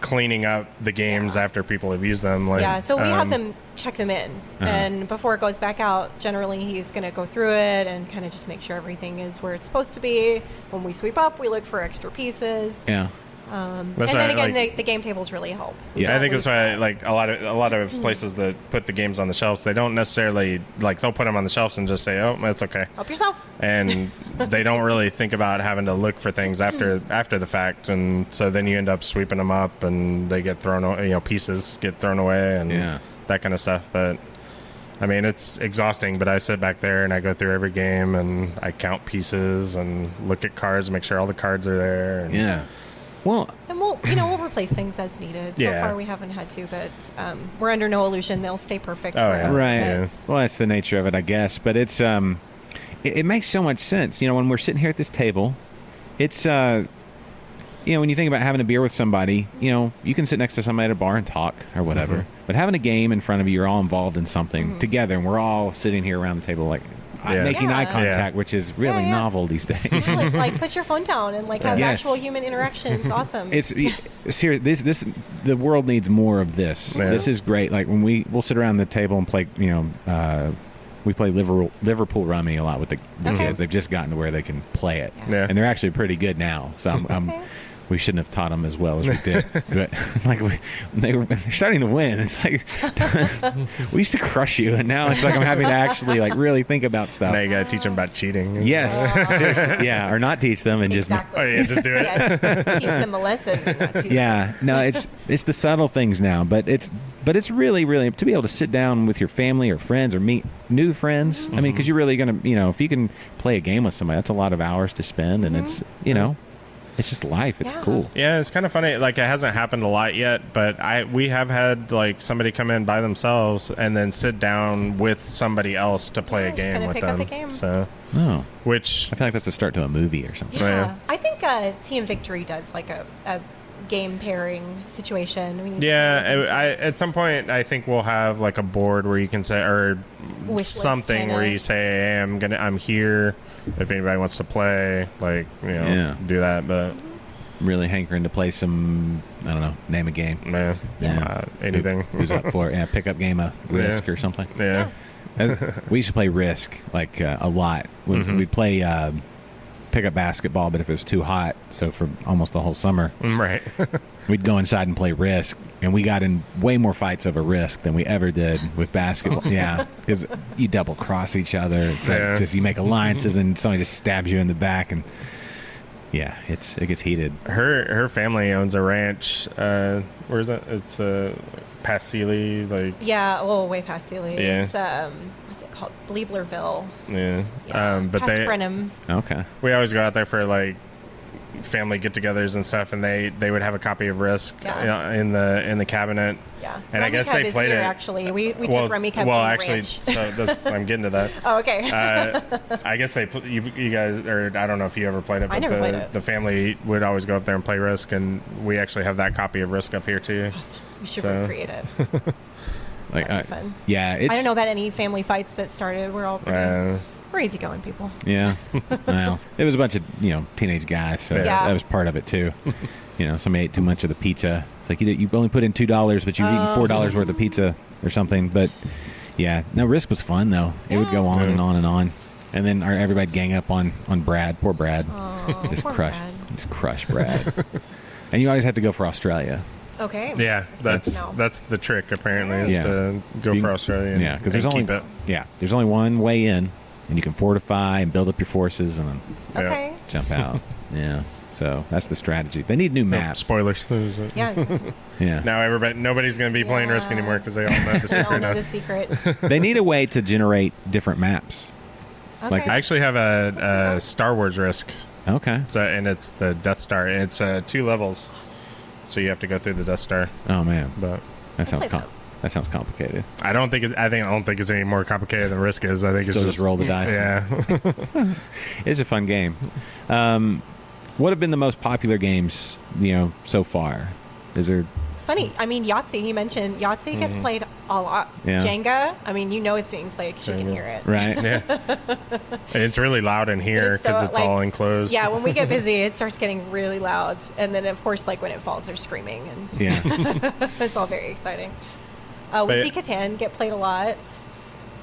cleaning up the games after people have used them. yeah, so we have them check them in. And before it goes back out, generally he's going to go through it and kind of just make sure everything is where it's supposed to be. When we sweep up, we look for extra pieces. Yeah. And That's then why, again, the game tables really help. Yeah. I think that's why, like, a lot of places that put the games on the shelves, they don't necessarily, like, they'll put them on the shelves and just say, oh, that's okay. Help yourself. And they don't really think about having to look for things after the fact, and so then you end up sweeping them up, and they get thrown, pieces get thrown away, and that kind of stuff. But I mean, it's exhausting. But I sit back there and I go through every game and I count pieces and look at cards, make sure all the cards are there. And Yeah. Well, And we'll replace things as needed. So Yeah. far we haven't had to, but we're under no illusion they'll stay perfect. Oh, yeah. forever. right. Yeah. Well, that's the nature of it, I guess. But it's it makes so much sense. When we're sitting here at this table, it's when you think about having a beer with somebody, you can sit next to somebody at a bar and talk or whatever. Mm-hmm. But having a game in front of you, you're all involved in something together, and we're all sitting here around the table like making eye Yeah. contact, which is really Yeah. novel these days. Yeah, like put your phone down and have Yes. actual human interaction. It's awesome. It's serious. This the world needs more of this. Yeah. This is great. Like when we'll sit around the table and play. We play Liverpool rummy a lot with the Okay. kids. They've just gotten to where they can play it, Yeah. and they're actually pretty good now. So Okay. we shouldn't have taught them as well as we did. But they're starting to win. It's like we used to crush you, and now it's like I'm having to actually really think about stuff. now you got to teach them about cheating. Yes, seriously, yeah, or not teach them and Exactly. Oh, yeah, just do it. Yeah, teach them a lesson. Not teach yeah, no, it's the subtle things now, but it's really, really to be able to sit down with your family or friends or meet new friends. I mean, because you're really gonna, if you can play a game with somebody, that's a lot of hours to spend, and it's it's just life. It's Yeah. cool. Yeah, it's kind of funny. Like, it hasn't happened a lot yet, but we have had somebody come in by themselves and then sit down with somebody else to play Yeah, a just game kinda with pick up them. a game. So, Oh, which I feel like that's the start to a movie or something. Yeah. Yeah. I think Team Victory does a game pairing situation. We need to yeah, kinda look into at some point I think we'll have like a board where you can say or Wish list something kinda. where you say, hey, I'm here if anybody wants to play, Yeah. do that. But Really hankering to play some, I don't know, name a game. man, Yeah. anything. Who's up for it? Yeah, pick up game of Risk or something. Yeah. We used to play Risk a lot. We'd play pick up basketball, but if it was too hot, so for almost the whole summer, Right. we'd go inside and play Risk, and we got in way more fights over Risk than we ever did with basketball. Yeah, because you double cross each other. It's like Yeah. just you make alliances, and somebody just stabs you in the back, and yeah, it gets heated. Her family owns a ranch. Where is it? It's past Sealy, Yeah, way past Sealy. Yeah. It's, what's it called? Bleeblerville. yeah. Yeah. But past Brenham. Okay. we always go out there for family get-togethers and stuff, and they would have a copy of Risk Yeah. in the cabinet. Yeah. And I guess Rummy they Cub played is here, it. Actually, we took Rummy Cub well, to the actually, ranch. so I'm getting to that. Oh, okay. I guess you guys, or I don't know if you ever played it, but I never played it. the family would always go up there and play Risk, and we actually have that copy of Risk up here too. We should so- recreate it. Like, That'd be fun. yeah, it's I don't know about any family fights that started. We're all we're easygoing people. Yeah. Well, it was a bunch of, teenage guys, so Yeah. that was part of it too. Somebody ate too much of the pizza. It's like you only put in $2, but you've eaten $4 worth of pizza or something. But yeah, no, Risk was fun though. It would go on Yeah. and on and on. And then everybody gang up on Brad. Poor Brad. Just poor crush. Brad. Just crush Brad. And you always have to go for Australia. Okay. Yeah, that's No. that's the trick apparently is Yeah. to go for Australia. Yeah, because there's and only keep it. there's only one way in, and you can fortify and build up your forces and then Okay. jump out. Yeah. So that's the strategy. They need new No, maps. spoilers. Yeah. Exactly. Yeah. Now nobody's going to be playing Risk Yeah. anymore because they all know the We all secret know now. the secret. They need a way to generate different maps. Okay. Like, I actually have a Star Wars Risk, Okay. and it's the Death Star. It's 2 levels, so you have to go through the Death Star. Oh man, But that sounds play that. that sounds complicated. I don't think it's any more complicated than Risk is. I think Still it's just roll the dice. Yeah. It's a fun game. What have been the most popular games so far? Is there? It's funny. I mean, Yahtzee. He mentioned Yahtzee gets played a lot. Yeah. Jenga. I mean, it's being played because you can Jenga. hear it. Right. Yeah. And it's really loud in here It's so, because it's all enclosed. Yeah, when we get busy, it starts getting really loud, and then of course, when it falls, they're screaming, and Yeah. it's all very exciting. We see Catan get played a lot.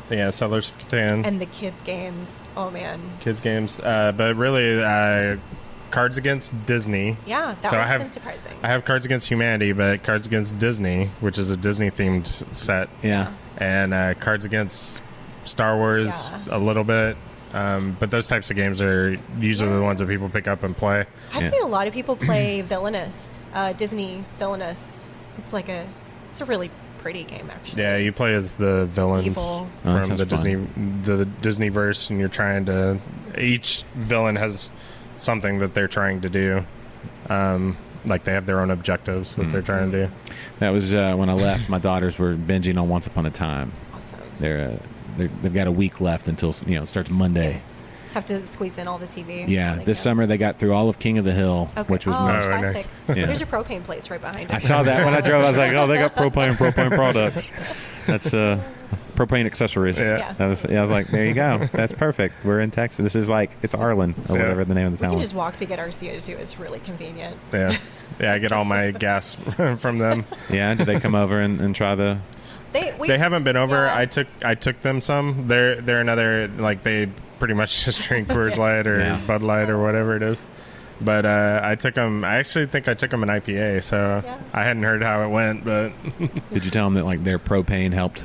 Yeah, Settlers of Catan. And the kids' games. Oh, man. Kids games. But really, Cards Against Disney. Yeah, that So one's been surprising. I have Cards Against Humanity, but Cards Against Disney, which is a Disney-themed set. Yeah. And Cards Against Star Wars a little bit. But those types of games are usually the ones that people pick up and play. I've seen a lot of people play Villainous, Disney Villainous. It's a really pretty game, actually. Yeah, you play as the villains Evil. that from sounds the Disneyverse, and you're trying to. Each villain has something that they're trying to do. Like they have their own objectives that they're trying to do. That was when I left. My daughters were binging on Once Upon a Time. Awesome. They've got a week left until it starts Monday. Yes. Have to squeeze in all the TV. Yeah, when they this go. summer they got through all of King of the Hill, Okay. which was fantastic. nice. Yeah. There's a propane place right behind it. I saw that when I drove. I was like, oh, they got propane products. That's propane accessories. Yeah. I was like, there you go. That's perfect. We're in Texas. This is like, it's Arlen or Yeah. whatever the name of the We town can was. just walk to get our CO2. It's really convenient. Yeah, yeah. I get all my gas from them. Yeah, did they come over and try the... They haven't been over. Yeah. I took them some. They're another, like, they pretty much just drink Coors Light or Yeah. Bud Light or whatever it is. But I took them. I actually think I took them an IPA, so Yeah. I hadn't heard how it went. But Did you tell them that like their propane helped?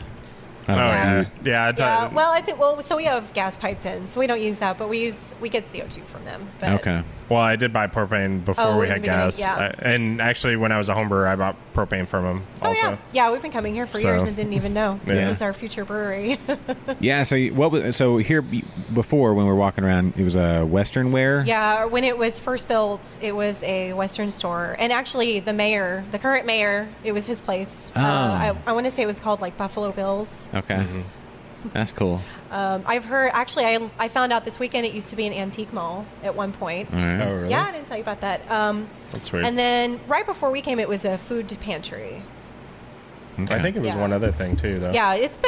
I oh don't know. yeah, yeah. Yeah, well, I think so we have gas piped in, so we don't use that, but we get CO2 from them. But Okay. Well, I did buy propane before Oh, we in had the beginning, gas, yeah. and actually when I was a home brewer, I bought propane from them Oh also. yeah, we've been coming here for So- years and didn't even know Yeah. this was our future brewery. Yeah. So here before when we were walking around, it was a Western Wear. Yeah, when it was first built, it was a Western store, and actually the current mayor, it was his place. Oh. I want to say it was called like Buffalo Bills. Okay. That's cool. I've heard actually I found out this weekend it used to be an antique mall at one point. All right. Oh really? Yeah, I didn't tell you about that. That's weird. And then right before we came, it was a food pantry. Okay. I think it was Yeah. one other thing too, though. Yeah, it's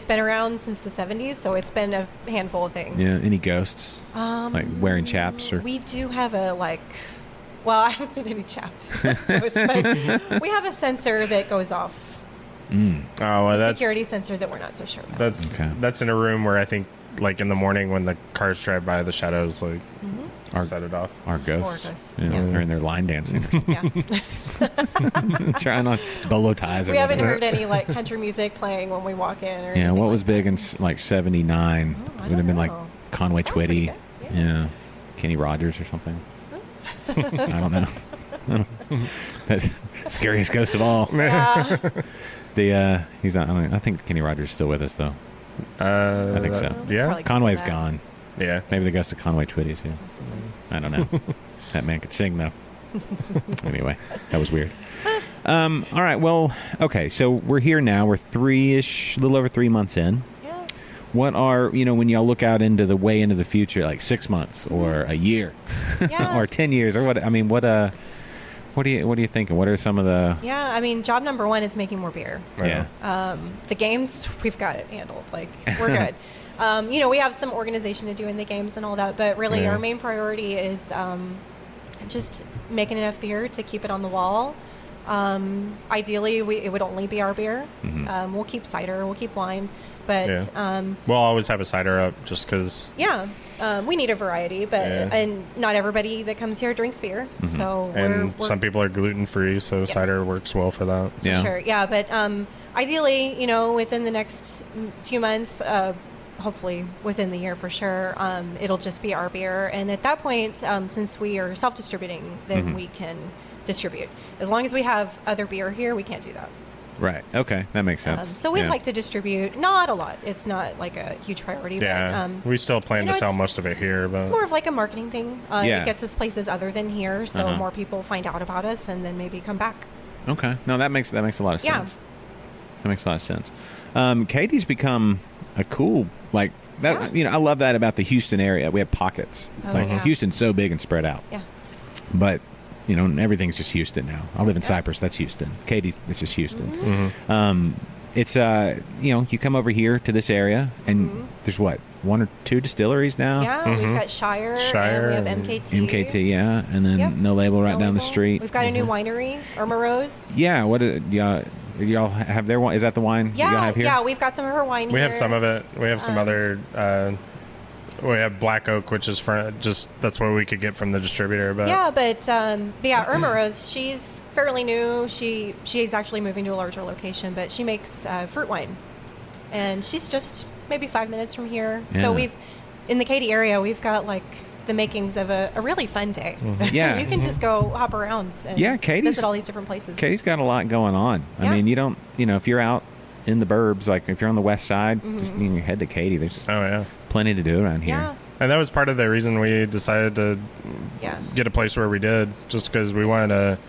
been around since the 70s, so it's been a handful of things. Yeah. Any ghosts? Like wearing chaps or? We do have well, I haven't seen any chapped ghosts, but we have a sensor that goes off. Oh, well, that's Security sensor that we're not so sure about. That's Okay. that's in a room where I think, like in the morning when the cars drive by, the shadows like set it off. Our ghosts. Or ghosts, Yeah, yeah. They're in there line dancing. Yeah. Trying on bolo ties. Or We haven't whatever. heard any like country music playing when we walk in. Or Yeah. anything What like was big in like '79? Oh, I Would have been don't like know. Conway pretty Twitty. good, Yeah. Kenny Rogers or something. I don't know. But scariest ghost of all. that. He's not. I think Kenny Rogers is still with us though. I think so. Yeah. Probably Conway's that. gone. Yeah. Maybe the ghost of Conway Twitty's here. I don't know. That man could sing though. Anyway, that was weird. All right. Well, okay. So we're here now. We're a little over 3 months in. Yeah. What are when y'all look out into the way into the future, like 6 months or a year, Yeah. or 10 years, or what? I mean, what are you thinking? What are some of the? Yeah, I mean, job number one is making more beer. Yeah. The games, we've got it handled. Like, we're good. We have some organization to do in the games and all that, but really Yeah. our main priority is just making enough beer to keep it on the wall. Ideally, it would only be our beer. Mm-hmm. We'll keep cider, we'll keep wine, but We'll always have a cider up just because. we need a variety. But Yeah. and not everybody that comes here drinks beer, so And we're some people are gluten free, so cider works well for that. Yeah. Sure, yeah, but ideally, within the next few months, hopefully within the year for sure, it'll just be our beer. And at that point, since we are self-distributing, then we can distribute. As long as we have other beer here, we can't do that. Right. Okay. That makes sense. So we'd Yeah. like to distribute, not a lot. It's not like a huge priority, Yeah. but We still plan to sell it's- most of it here, but it's more of like a marketing thing. Yeah. It gets us places other than here, so Uh-huh. more people find out about us and then maybe come back. Okay. No, that makes a lot of Yeah. sense. That makes a lot of sense. Katie's become a cool that. Yeah. I love that about the Houston area. We have pockets. Oh, yeah. Houston's so big and spread out. Yeah. But everything's just Houston now. I live in Cypress. That's Houston. Katy, this is Houston. It's you come over here to this area, and there's what, 1 or 2 distilleries now. Yeah, we've got Shire, and we have MKT. MKT, yeah, and then Yep. No Label right No down the Label. street. We've got a new winery, Irma Rose. Yeah, y'all have their wine? Is that the wine y'all Yeah, have here? yeah, we've got some of her wine here. We have some of it. We have some other. We have Black Oak, which is that's what we could get from the distributor. But yeah, Irma Rose, she's fairly new. She's actually moving to a larger location, but she makes fruit wine, and she's just maybe 5 minutes from here. Yeah. So in the Katy area, we've got like the makings of a really fun day. Yeah. You can just go hop around and visit all these different places. Katy's got a lot going on. Yeah. I mean, you don't, if you're out in the burbs, like if you're on the west side, just head to Katy. There's plenty to do around here. Yeah. And that was part of the reason we decided to get a place where we did, just because we wanted to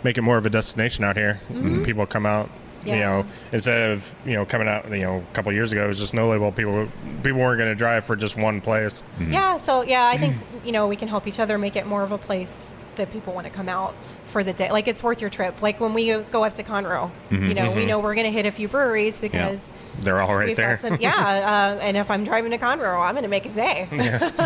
make it more of a destination out here. People come out. Yeah. Instead of coming out, a couple years ago, it was just no label. People weren't going to drive for just one place. Yeah, so I think we can help each other make it more of a place that people want to come out for the day. Like, it's worth your trip. Like when we go up to Conroe, we know we're going to hit a few breweries because they're all right there. And if I'm driving to Conroe, I'm going to make a day.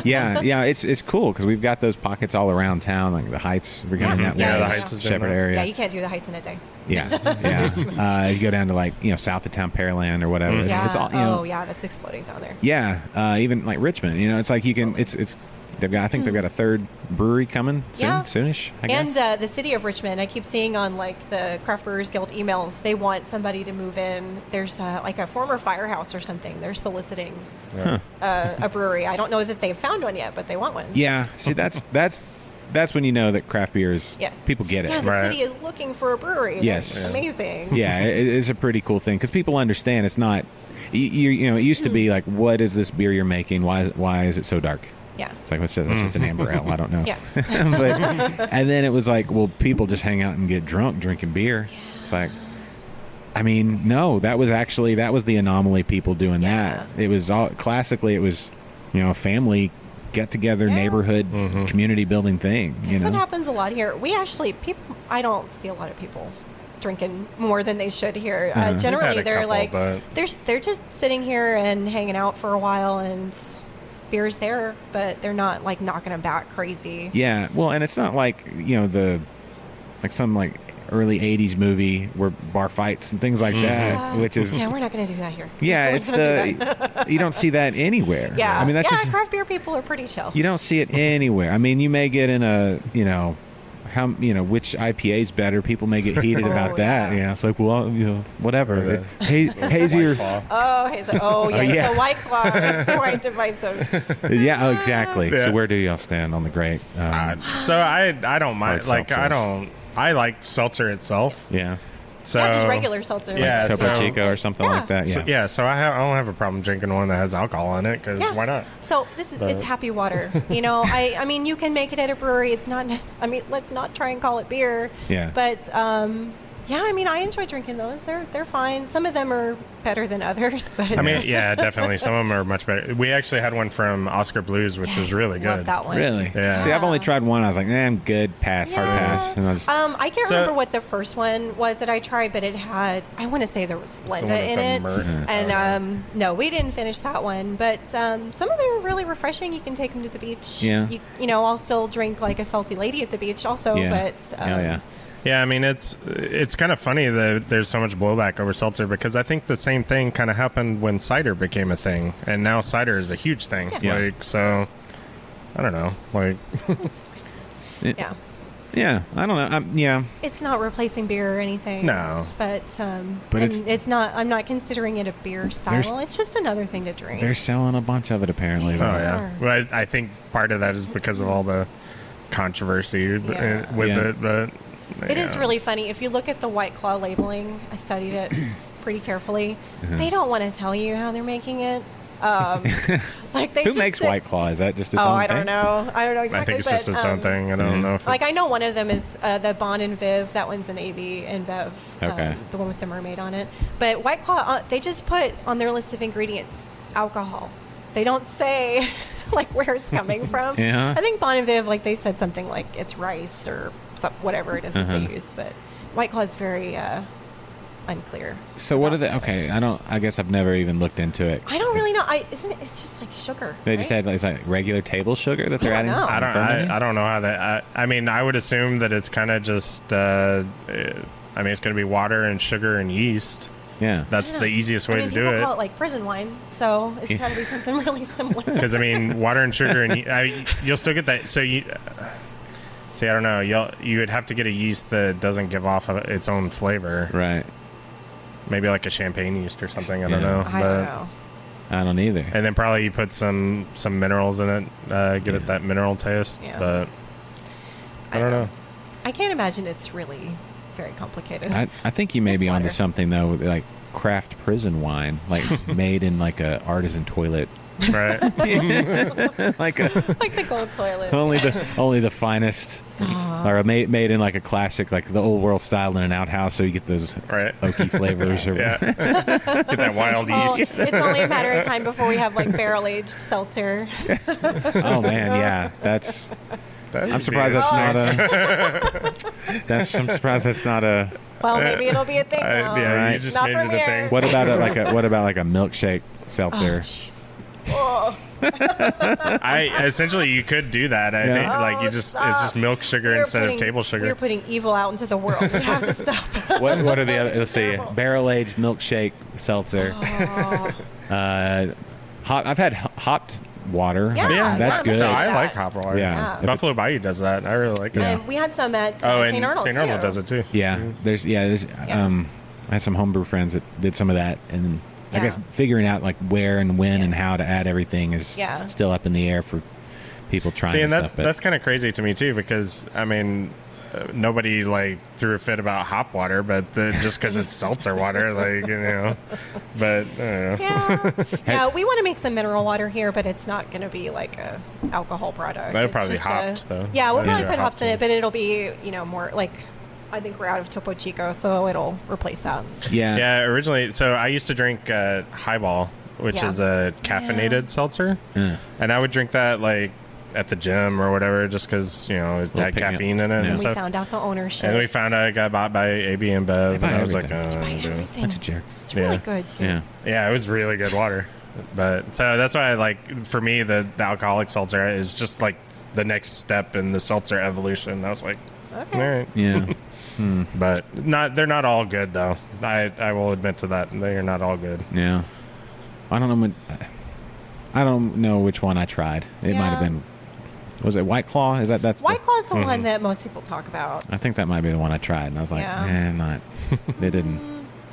Yeah. It's cool because we've got those pockets all around town, like the Heights. We're going that way. The Heights is Shepherd area. Yeah, you can't do the Heights in a day. Yeah. You go down to south of town, Pearland or whatever. It's all, that's exploding down there. Yeah, even like Richmond. It's like you can. It's. I think they've got a third brewery coming soonish. I guess. And the city of Richmond, I keep seeing on like the Craft Brewers Guild emails, they want somebody to move in. There's like a former firehouse or something. They're soliciting a brewery. I don't know that they've found one yet, but they want one. Yeah. See, that's when you know that craft beers, people get it. Yeah, the city is looking for a brewery. Yes. That's amazing. Yeah, it's a pretty cool thing because people understand it's not. It used to be like, what is this beer you're making? Why is it so dark? Yeah. It's like, that's just an amber ale. I don't know. Yeah. And then it was like, well, people just hang out and get drunk drinking beer. Yeah. It's like, I mean, no, that was the anomaly, people doing that. It was classically, it was, a family get together, neighborhood, community building thing. That's what happens a lot here. I don't see a lot of people drinking more than they should here. Generally, they're just sitting here and hanging out for a while, and beer's there, but they're not like knocking them back crazy. Yeah, well, and it's not like some like early '80s movie where bar fights and things like that, which is we're not going to do that here. Yeah, you don't see that anywhere. Yeah, I mean that's just craft beer people are pretty chill. You don't see it anywhere. I mean, you may get in a which IPA is better. People may get heated about that. Yeah, it's like, well, whatever. Hazier. The White Claw is quite divisive. Yeah, exactly. Yeah. So where do y'all stand on the great? So I don't mind. Like I like seltzer itself. Yeah. So just regular seltzer. Yeah, like Topo Chico or something like that. Yeah. So I don't have a problem drinking one that has alcohol in it because why not? So it's happy water. I mean, you can make it at a brewery. It's not I mean, let's not try and call it beer. Yeah. But I mean, I enjoy drinking those. They're fine. Some of them are better than others. But I mean, yeah, definitely. Some of them are much better. We actually had one from Oscar Blues, which was really good. Love that one. Really? Yeah. See, I've only tried one. I was like, I'm good. Pass. Hard pass. And I can't remember what the first one was that I tried, but it had, I want to say there was Splenda in it. And no, we didn't finish that one. But some of them are really refreshing. You can take them to the beach. Yeah. I'll still drink like a salty lady at the beach also. Yeah. But yeah, I mean, it's kind of funny that there's so much blowback over seltzer because I think the same thing kind of happened when cider became a thing, and now cider is a huge thing. Yeah. Like, so, I don't know. Like, yeah, I don't know. It's not replacing beer or anything. No. But it's not. I'm not considering it a beer style. It's just another thing to drink. They're selling a bunch of it apparently. Oh yeah. Well, I think part of that is because of all the controversy with it, but. It is really funny. If you look at the White Claw labeling, I studied it pretty carefully. They don't want to tell you how they're making it. Who makes White Claw? Is that just its own thing? I don't know. I don't know exactly. I think it's just its own thing. I don't know. If I know one of them is the Bon and Viv. That one's an AB and Bev. Okay. The one with the mermaid on it. But White Claw, they just put on their list of ingredients alcohol. They don't say like where it's coming from. Yeah. I think Bon and Viv, like they said something like it's rice or whatever it is that they use, but White Claw is very unclear. So what are they? Okay, I guess I've never even looked into it. I don't really know. It's just like sugar. They just had like regular table sugar that they're adding. I don't know how that. I mean, I would assume that it's kind of just. I I mean, it's going to be water and sugar and yeast. Yeah. That's the easiest way to do people it. call it like prison wine, so it's got to be something really similar. Because, I mean, water and sugar, and you'll still get that. So, I don't know. You would have to get a yeast that doesn't give off its own flavor. Right. Maybe like a champagne yeast or something. I don't Yeah. know. I don't know. I don't either. And then probably you put some minerals in it, give it that mineral taste. Yeah. But I don't know. I can't imagine it's really very complicated. I think you may It's be onto water. something though, with, like craft prison wine, like made in like a artisan toilet, Right. like Like the gold toilet. only the finest, or made in like a classic, like the old world style in an outhouse, so you get those Right. oaky flavors. Or, Yeah. Get that wild Oh, yeast. it's only a matter of time before we have like barrel-aged seltzer. Oh man, yeah, that's. I'm surprised that's not a. I'm surprised that's not a. Well, maybe it'll be a thing now. Yeah, Right. you just Not made from it a here. thing. What about a milkshake seltzer? Jeez. Oh, Essentially you could do that. I think like you just it's just milk sugar instead of table We're sugar. putting evil out into the world. We have to stop. What are the other? Let's see, barrel aged milkshake seltzer. Oh. I've had hopped water. Yeah, that's yeah, good. So like I that. like hot water. Yeah. Buffalo Bayou does that. I really like it. And we had some at Oh, St. and Arnold, St. Arnold too. does it too. Yeah, there's I had some homebrew friends that did some of that, and I Yeah. guess figuring out like where and when and how to add everything is Yeah. still up in the air for people trying. See, and stuff, but- that's kind of crazy to me too, because I mean, nobody like threw a fit about hop water, but just because it's seltzer water, like But I don't know. Yeah. Yeah, we want to make some mineral water here, but it's not going to be like a alcohol product. That'll It's probably just hopped, though. Yeah, we'll Yeah, probably put hops hops in it, but it'll be, more like, I think we're out of Topo Chico, so it'll replace that. yeah, Yeah, originally, so I used to drink Highball, which Yeah. is a caffeinated seltzer, Yeah. and I would drink that like at the gym or whatever, just because it had pick-me-up. caffeine in it Yeah. and And we stuff. found out the ownership. And then we found out it got bought by AB and Bev, and buy I was like, everything. Buy dude. everything. bunch of jerks. It's really Yeah. good, too. Yeah, Yeah, it was really good water. But so that's why I like, for me, the alcoholic seltzer is just like the next step in the seltzer evolution. I was like, Okay. all right. yeah. But they're not all good though. I will admit to that. They are not all good. Yeah. I don't know which one I tried. It might have Yeah. been. Was it White Claw? That's White Claw's the one that most people talk about. I think that might be the one I tried, and I was like, Yeah. not. It didn't.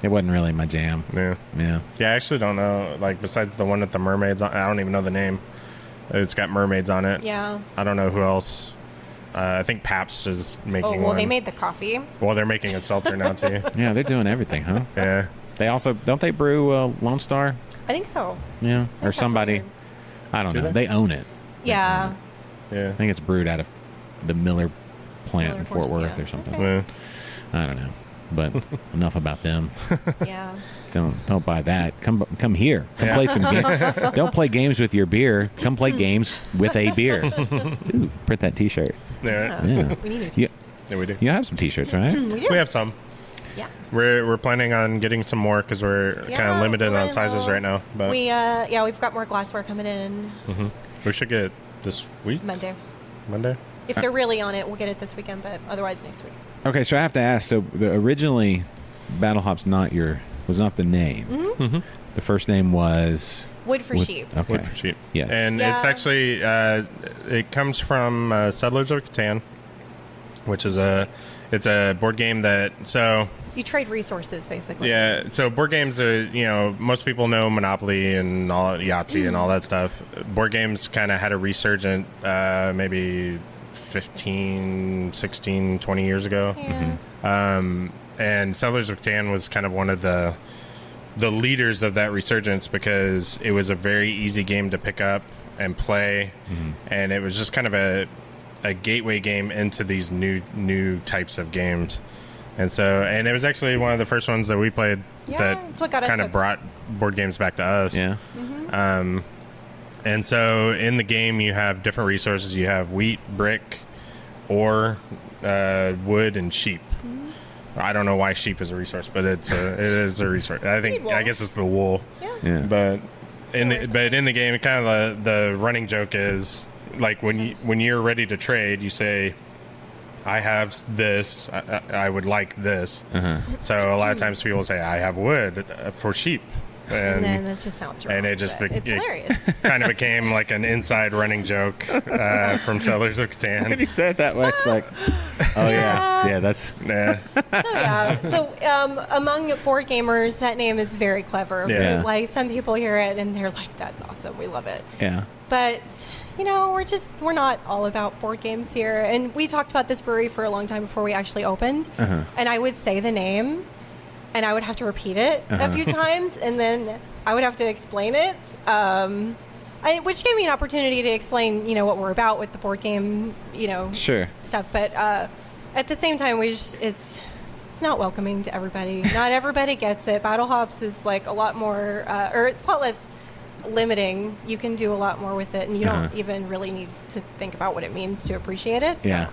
It wasn't really my jam. Yeah. Yeah. Yeah, I actually don't know. Like, besides the one with the mermaids on, I don't even know the name. It's got mermaids on it. Yeah. I don't know who else. I think Pabst is making Oh, well, one. they made the coffee. Well, they're making a seltzer now too. Yeah, they're doing everything, huh? Yeah. They also don't they brew Lone Star? I think so. Yeah, or that's somebody. what I don't Do know. they? They own it. Yeah. Yeah. I think it's brewed out of the Miller plant Miller in Fort Force, Worth yeah. or something. Okay. Yeah. I don't know, but enough about them. Yeah. Don't buy that. Come here. Come Yeah. play some games. Don't play games with your beer. Come play games with a beer. Ooh, print that T-shirt. Yeah. Yeah. We need You, Yeah, we do. you have some T-shirts, right? We do. We have some. Yeah. We're planning on getting some more because we're kind Yeah, of limited we're on sizes low. right now. But we've got more glassware coming in we should get it this week, Monday. Monday. If they're really on it, we'll get it this weekend, but otherwise next week. Okay, so I have to ask. So originally, Battlehop's was not the name. Mm-hmm. The first name was Wood for Wood- sheep. Okay. Wood for sheep. Yes. And Yeah. it's actually it comes from Settlers of Catan, which is it's a board game that You trade resources, basically. yeah. So board games are most people know Monopoly and all Yahtzee and all that stuff. Board games kind of had a resurgent maybe 15, 16, 20 years ago. Yeah. And Settlers of Catan was kind of one of the leaders of that resurgence because it was a very easy game to pick up and play, and it was just kind of a gateway game into these new types of games. And it was actually one of the first ones that we played Yeah, it's what got us kind of hooked. brought board games back to us. yeah. And so in the game, you have different resources. You have wheat, brick, ore, wood, and sheep. I don't know why sheep is a resource, but it is a resource. I guess it's the wool. Yeah. But in the game, kind of the running joke is like when you're ready to trade, you say, I have this. I would like this. So a lot of times people say, I have wood for sheep. And then that just sounds wrong. And it just it's hilarious. kind of became like an inside running joke from Settlers of Catan. When you say it that way, it's like, oh yeah, that's Yeah. So among board gamers, that name is very clever. Yeah. Like some people hear it and they're like, "That's awesome, we love it." yeah. But we're not all about board games here. And we talked about this brewery for a long time before we actually opened. And I would say the name, and I would have to repeat it a few times, and then I would have to explain it. Which gave me an opportunity to explain, what we're about with the board game, Sure. stuff. But at the same time, it's not welcoming to everybody. Not everybody gets it. Battlehops is like a lot more, or it's a lot less limiting. You can do a lot more with it, and you don't even really need to think about what it means to appreciate it. So Yeah.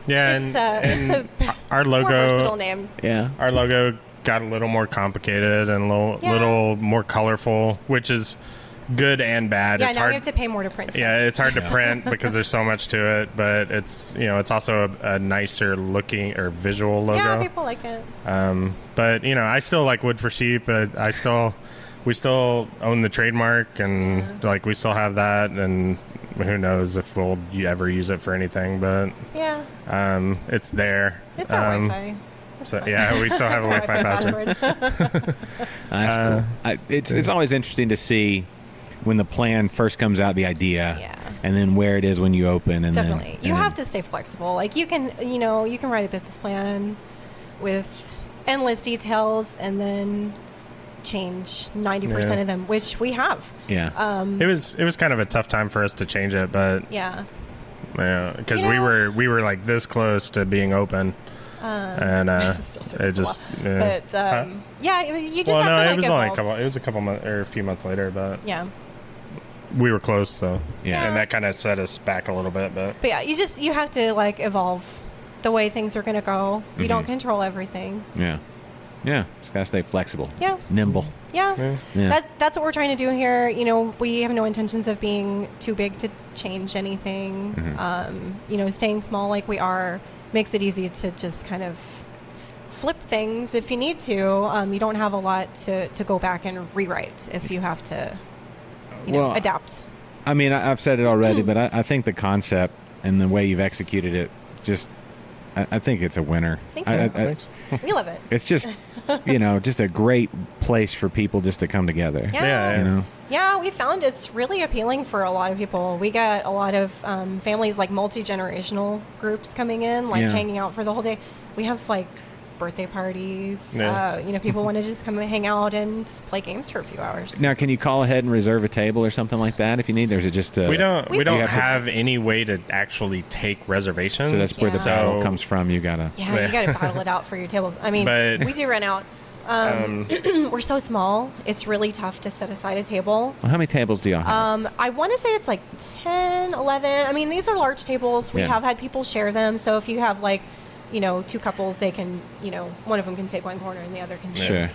Yeah, it's and a our more versatile logo, name. Yeah. our logo got a little more complicated and Yeah. little more colorful, which is good and bad. Yeah, It's now hard. we have to pay more to print stuff. Yeah, it's hard to print because there's so much to it, but it's it's also a nicer looking or visual logo. Yeah, people like it. But I still like Wood for Sheep. We still own the trademark, and like we still have that, and who knows if we'll ever use it for anything, but Yeah, it's there. it's our Wi-Fi. So yeah, we still have a Wi-Fi password. That's cool. It's always interesting to see when the plan first comes out, the idea, Yeah. and then where it is when you open, and Definitely, then, you have to stay flexible. Like you can write a business plan with endless details, and then change 90% of them, which we have. Yeah. It was kind of a tough time for us to change it, but Yeah. because we were like this close to being open, and Still serves it us just well. But yeah, I mean, you just well, have no, to it like was evolve. only a couple months or a few months later, but Yeah. we were close, so Yeah. and that kind of set us back a little bit, but But yeah, you have to like evolve the way things are going to go. You don't control everything. Yeah. Yeah. Just gotta stay flexible. Yeah. Nimble. Yeah. Yeah. That's what we're trying to do here. We have no intentions of being too big to change anything. Staying small like we are makes it easy to just kind of flip things if you need to. You don't have a lot to go back and rewrite if you have to, Well, adapt. I mean, I've said it already, but I think the concept and the way you've executed it, I think it's a winner. Thank you. We love it. It's just, just a great place for people just to come together. Yeah. Yeah. We found it's really appealing for a lot of people. We got a lot of families, like multi-generational groups coming in, like Yeah. hanging out for the whole day. We have like birthday parties. Yeah. People want to just come and hang out and play games for a few hours. Now, can you call ahead and reserve a table or something like that if you need? Or is it just we don't You have to- have any way to actually take reservations. So that's where the Yeah. battle comes from. You gotta. Yeah, you got to battle it out for your tables. I mean, But- we do run out. We're so small. It's really tough to set aside a table. Well, how many tables do y'all have? I want to say it's like 10, 11. I mean, these are large tables. We Yeah. have had people share them. So if you have like, two couples, they can, one of them can take one corner and the other can take. Sure.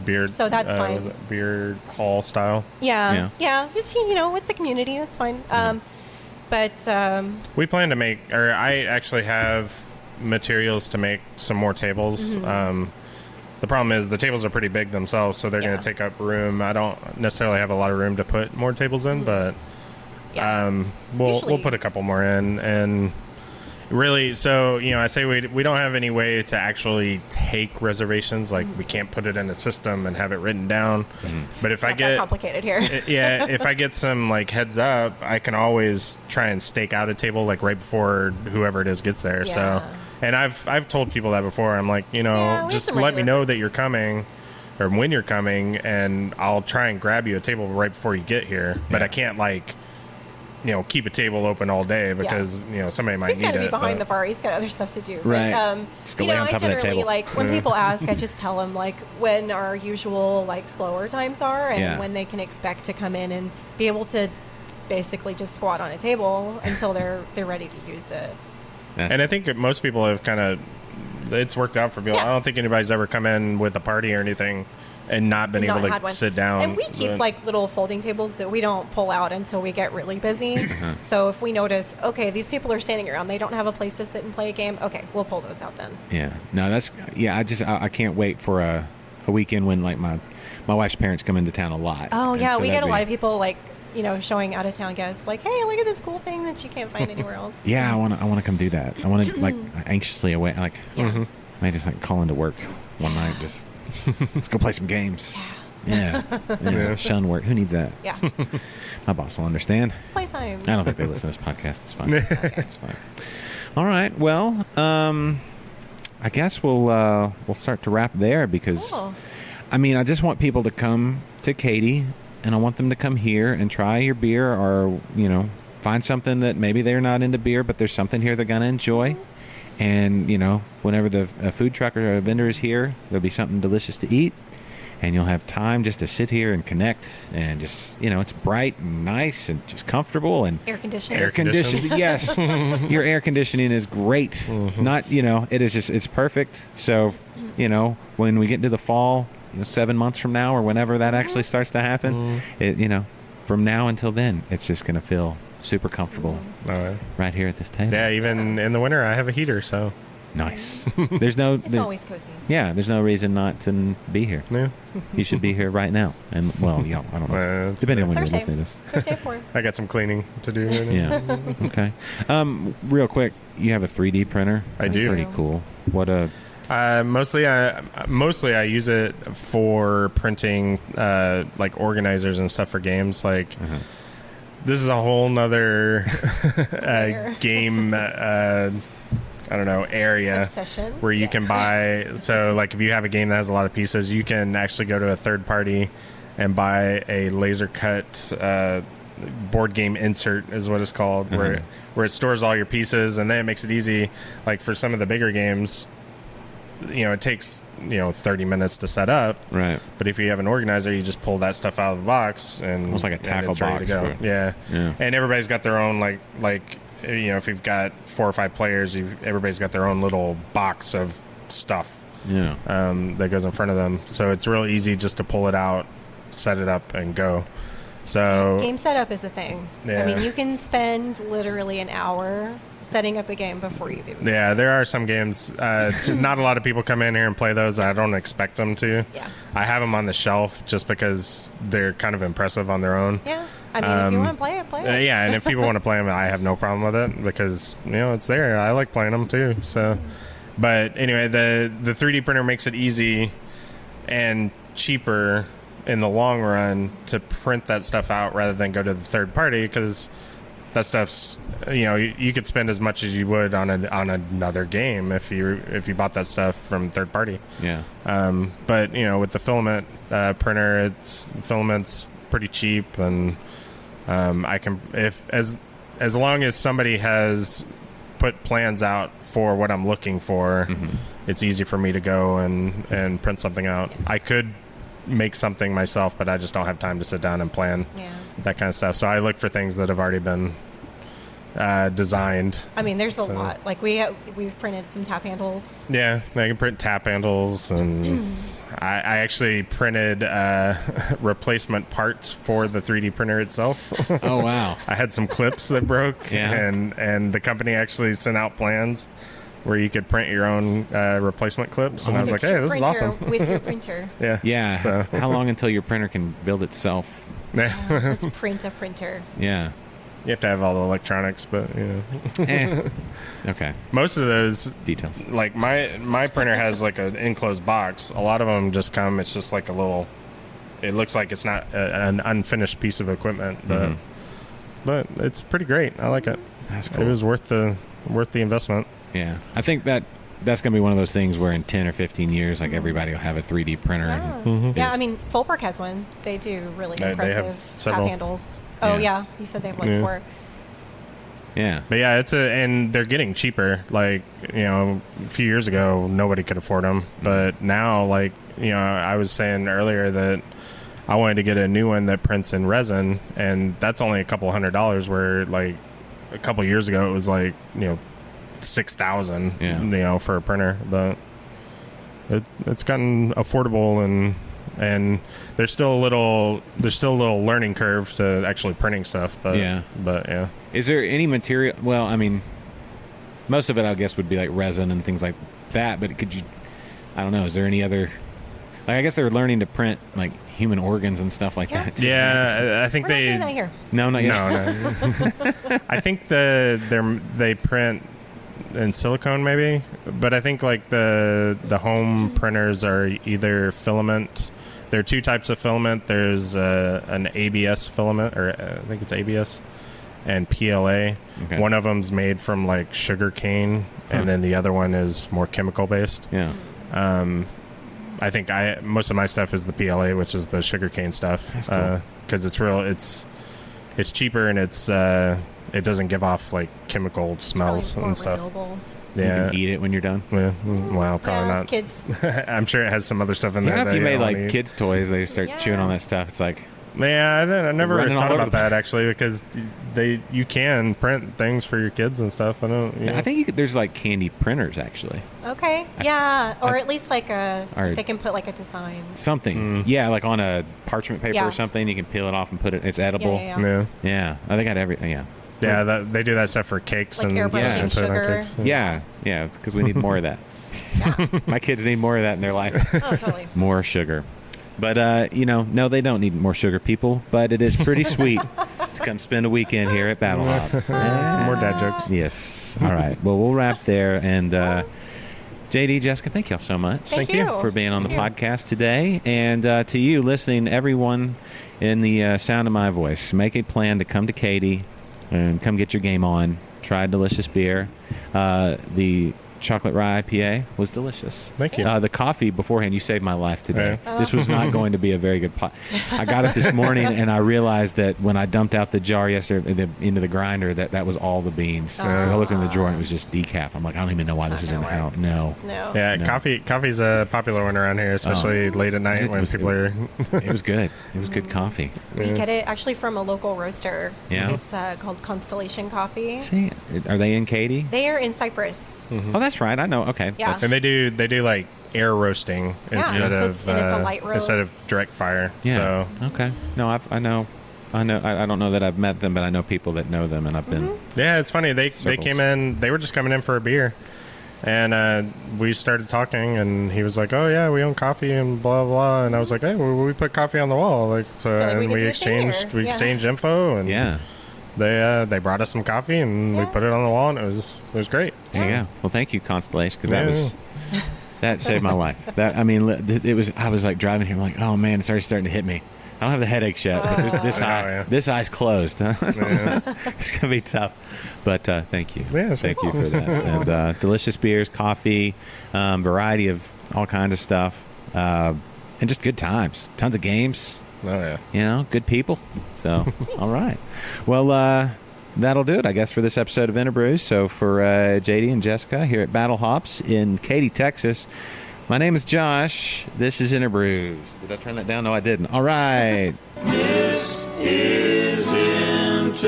beer. So that's fine. Beer hall style. Yeah. It's, it's a community. It's fine. But We plan to make, or I actually have materials to make some more tables. The problem is the tables are pretty big themselves, so they're going Yeah. to take up room. I don't necessarily have a lot of room to put more tables in, but yeah. we'll Usually- put a couple more in. And really, so I say we don't have any way to actually take reservations. Like we can't put it in a system and have it written down. But if It's I not that get complicated here. if I get some like heads up, I can always try and stake out a table like right before whoever it is gets there. Yeah. So, and I've told people that before. I'm like, we have just some let me regular know folks. that you're coming or when you're coming, and I'll try and grab you a table right before you get here. But I can't like keep a table open all day because somebody might He's need got to be it. behind the but- bar. He's got other stuff to do. Right. But, Just go lay on I top of that generally table. like when people ask, I just tell them like when our usual like slower times are and Yeah. when they can expect to come in and be able to basically just squat on a table until they're ready to use it. And I think most people have kind of, it's worked out for people. Yeah. I don't think anybody's ever come in with a party or anything and not been able not had to one. sit down. And we keep But- like little folding tables that we don't pull out until we get really busy. So if we notice, okay, these people are standing around, they don't have a place to sit and play a game. Okay, we'll pull those out then. Yeah. No, I can't wait for a weekend when like my wife's parents come into town a lot. Oh And yeah, so we get that'd a lot be- of people like, showing out of town guests like, hey, look at this cool thing that you can't find anywhere else. Yeah, I want to come do that. I want to like anxiously await like Yeah. I just like call into work one night just let's go play some games. Yeah. Shun work. Who needs that? Yeah. My boss will understand. It's playtime. I don't think they listen to this podcast. It's fine. It's fine. All right. Well, I guess we'll start to wrap there because, Cool. I mean, I just want people to come to Katy, and I want them to come here and try your beer, or find something that maybe they're not into beer, but there's something here they're gonna enjoy. And whenever the food truck or a vendor is here, there'll be something delicious to eat. And you'll have time just to sit here and connect, and just it's bright and nice and just comfortable and Air conditioning. air conditioning. Yes, your air conditioning is great. Not it is just it's perfect. So when we get into the fall, 7 months from now or whenever that actually starts to happen, it from now until then, it's just gonna feel super comfortable All right. right here at this table. Yeah, even in the winter, I have a heater, so Nice. There's no It's always cozy. yeah. There's no reason not to be here. yeah. You should be here right now. And well, yeah, I don't know. Well, Depending on when you're Thursday. listening to this. Thursday at 4. I got some cleaning to do. Right now. Yeah. Okay. Real quick, you have a 3D printer. I That's do. Pretty cool. What a Mostly I use it for printing like organizers and stuff for games. Like this is a whole nother game. I don't know, area Obsession. where you Yeah. can buy. So like if you have a game that has a lot of pieces, you can actually go to a third party and buy a laser cut board game insert is what it's called, where it stores all your pieces, and then it makes it easy. Like for some of the bigger games, it takes 30 minutes to set up. right. But if you have an organizer, you just pull that stuff out of the box and Almost like a and tackle it's ready to box go. for- Yeah. Yeah. And everybody's got their own like if you've got 4 or 5 players, everybody's got their own little box of stuff Yeah. that goes in front of them. So it's real easy just to pull it out, set it up, and go. So Game setup is a thing. Yeah. I mean, you can spend literally an hour setting up a game before you've even. yeah, there are some games. Not a lot of people come in here and play those. I don't expect them to. Yeah. I have them on the shelf just because they're kind of impressive on their own. Yeah. I mean, if you want to play it, play it. Yeah, and if people want to play them, I have no problem with it because it's there. I like playing them too. So, but anyway, the 3D printer makes it easy and cheaper in the long run to print that stuff out rather than go to the third party, because that stuff's you could spend as much as you would on another game if you bought that stuff from third party. Yeah. But with the filament printer, filament's pretty cheap, and I can as long as somebody has put plans out for what I'm looking for, it's easy for me to go and print something out. I could make something myself, but I just don't have time to sit down and plan Yeah. that kind of stuff. So I look for things that have already been designed. I mean, there's a So- lot. Like we've printed some tap handles. Yeah, I can print tap handles, and I actually printed replacement parts for the 3D printer itself. Oh wow. I had some clips that broke, Yeah. and the company actually sent out plans where you could print your own replacement clips, and I was like, With hey, your this is printer- awesome. With your printer. Yeah. Yeah. So How long until your printer can build itself? Let's print a printer. Yeah. you have to have all the electronics, but Eh. Okay. most of those, Details. like my printer has like an enclosed box. A lot of them just come. It's just like a little. It looks like it's not an unfinished piece of equipment, but it's pretty great. I like it. That's It cool. was worth the investment. Yeah. I think that's going to be one of those things where in 10 or 15 years, like everybody will have a 3D printer. And Yeah, I mean, Fullpark has one. They do really They have impressive tap several. handles. Oh, Yeah. yeah. You said they have like Yeah. 4. yeah. But yeah, and they're getting cheaper. Like, a few years ago, nobody could afford them. But now, like, I was saying earlier that I wanted to get a new one that prints in resin, and that's only a couple $100, where like a couple years ago it was like, $6,000, Yeah. for a printer. But it's gotten affordable, and and there's still a little learning curve to actually printing stuff. But yeah. Is there any material? Well, I mean, most of it, I guess, would be like resin and things like that. But could you? I don't know. Is there any other? Like, I guess they're learning to print like human organs and stuff like that. Too. Yeah, I think We're not doing that here. No, not yet. No. I think they print in silicone maybe, but I think like the home printers are either filament. There are two types of filament. There's an ABS filament, or I think it's ABS, and PLA. Okay. One of them's made from like sugar cane, and then the other one is more chemical based. Yeah. I think most of my stuff is the PLA, which is the sugarcane stuff, because it's cheaper and it doesn't give off like chemical smells and stuff. Renewable. Yeah, You can eat it when you're done. Yeah. Well, probably not. Kids. I'm sure it has some other stuff in You there. know, that if you made don't like eat. kids' toys, they start Yeah. chewing on that stuff. It's like, Yeah, I never Running all thought over about the that actually, because you can print things for your kids and stuff. I don't. You know. I think there's like candy printers actually. Okay. Yeah. Or at least like Or- they can put like a design. Something. Yeah, like on a parchment paper Yeah. or something. You can peel it off and put it. It's edible. Yeah. Yeah, I think I'd everything. Yeah. yeah. They do that stuff for cakes Like and airbrushing and put it on sugar. cakes. Yeah, because we need more of that. My kids need more of that in their life. Oh, totally. More sugar. But, no, they don't need more sugar, people. But it is pretty sweet to come spend a weekend here at Battlehops. More dad jokes. Yes. All right. Well, we'll wrap there. And JD, Jessica, thank y'all so much. Thank you. for being on the Thank you. podcast today. And to you listening, everyone in the sound of my voice, make a plan to come to Katy and come get your game on. Try a delicious beer. The chocolate rye IPA was delicious. Thank you. The coffee beforehand, you saved my life today. This was not going to be a very good pot. I got it this morning, and I realized that when I dumped out the jar yesterday into the grinder, that was all the beans. Because I looked in the drawer, and it was just decaf. I'm like, I don't even know why this is in the house. No. Yeah, No. coffee's a popular one around here, especially late at night It when was- people are. It was good. It was good coffee. We get it actually from a local roaster. Yeah. It's called Constellation Coffee. See, are they in Katy? They are in Cyprus. Oh, that's right. I know. Okay. Yeah. That's- And they do like air roasting instead So of and it's a light roast. instead of direct fire. yeah. So Okay. No, I know. I don't know that I've met them, but I know people that know them, and I've been. yeah, it's funny. They Circles. came in. They were just coming in for a beer, and we started talking. And he was like, "Oh yeah, we own coffee and blah blah." And I was like, "Hey, well, we put coffee on the wall." Like so, like we and could we do a thing exchanged here. Yeah. info, and Yeah. they brought us some coffee, and we Yeah. put it on the wall, and it was great. There you go. Well, thank you, Constellation, because Yeah. that saved my life. It was. I was like driving here, I'm like, oh man, it's already starting to hit me. I don't have the headaches yet. But this eye's closed. Yeah. It's gonna be tough. But thank you. Yeah, sure. Thank you for that. And delicious beers, coffee, variety of all kinds of stuff, and just good times. Tons of games. Oh yeah. Good people. So, all right. Well, that'll do it, I guess, for this episode of InterBrews. So for JD and Jessica here at Battlehops in Katy, Texas, my name is Josh. This is InterBrews. Did I turn that down? No, I didn't. All right. This is InterBrews.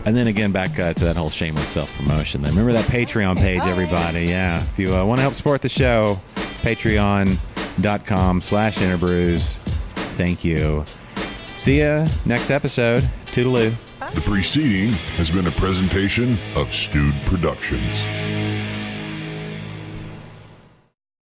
And then again, back to that whole shameless self-promotion. Then remember that Patreon page, everybody. Yeah. If you want to help support the show, patreon.com/InterBrews. Thank you. See ya next episode. Toodaloo. The preceding has been a presentation of Stewed Productions.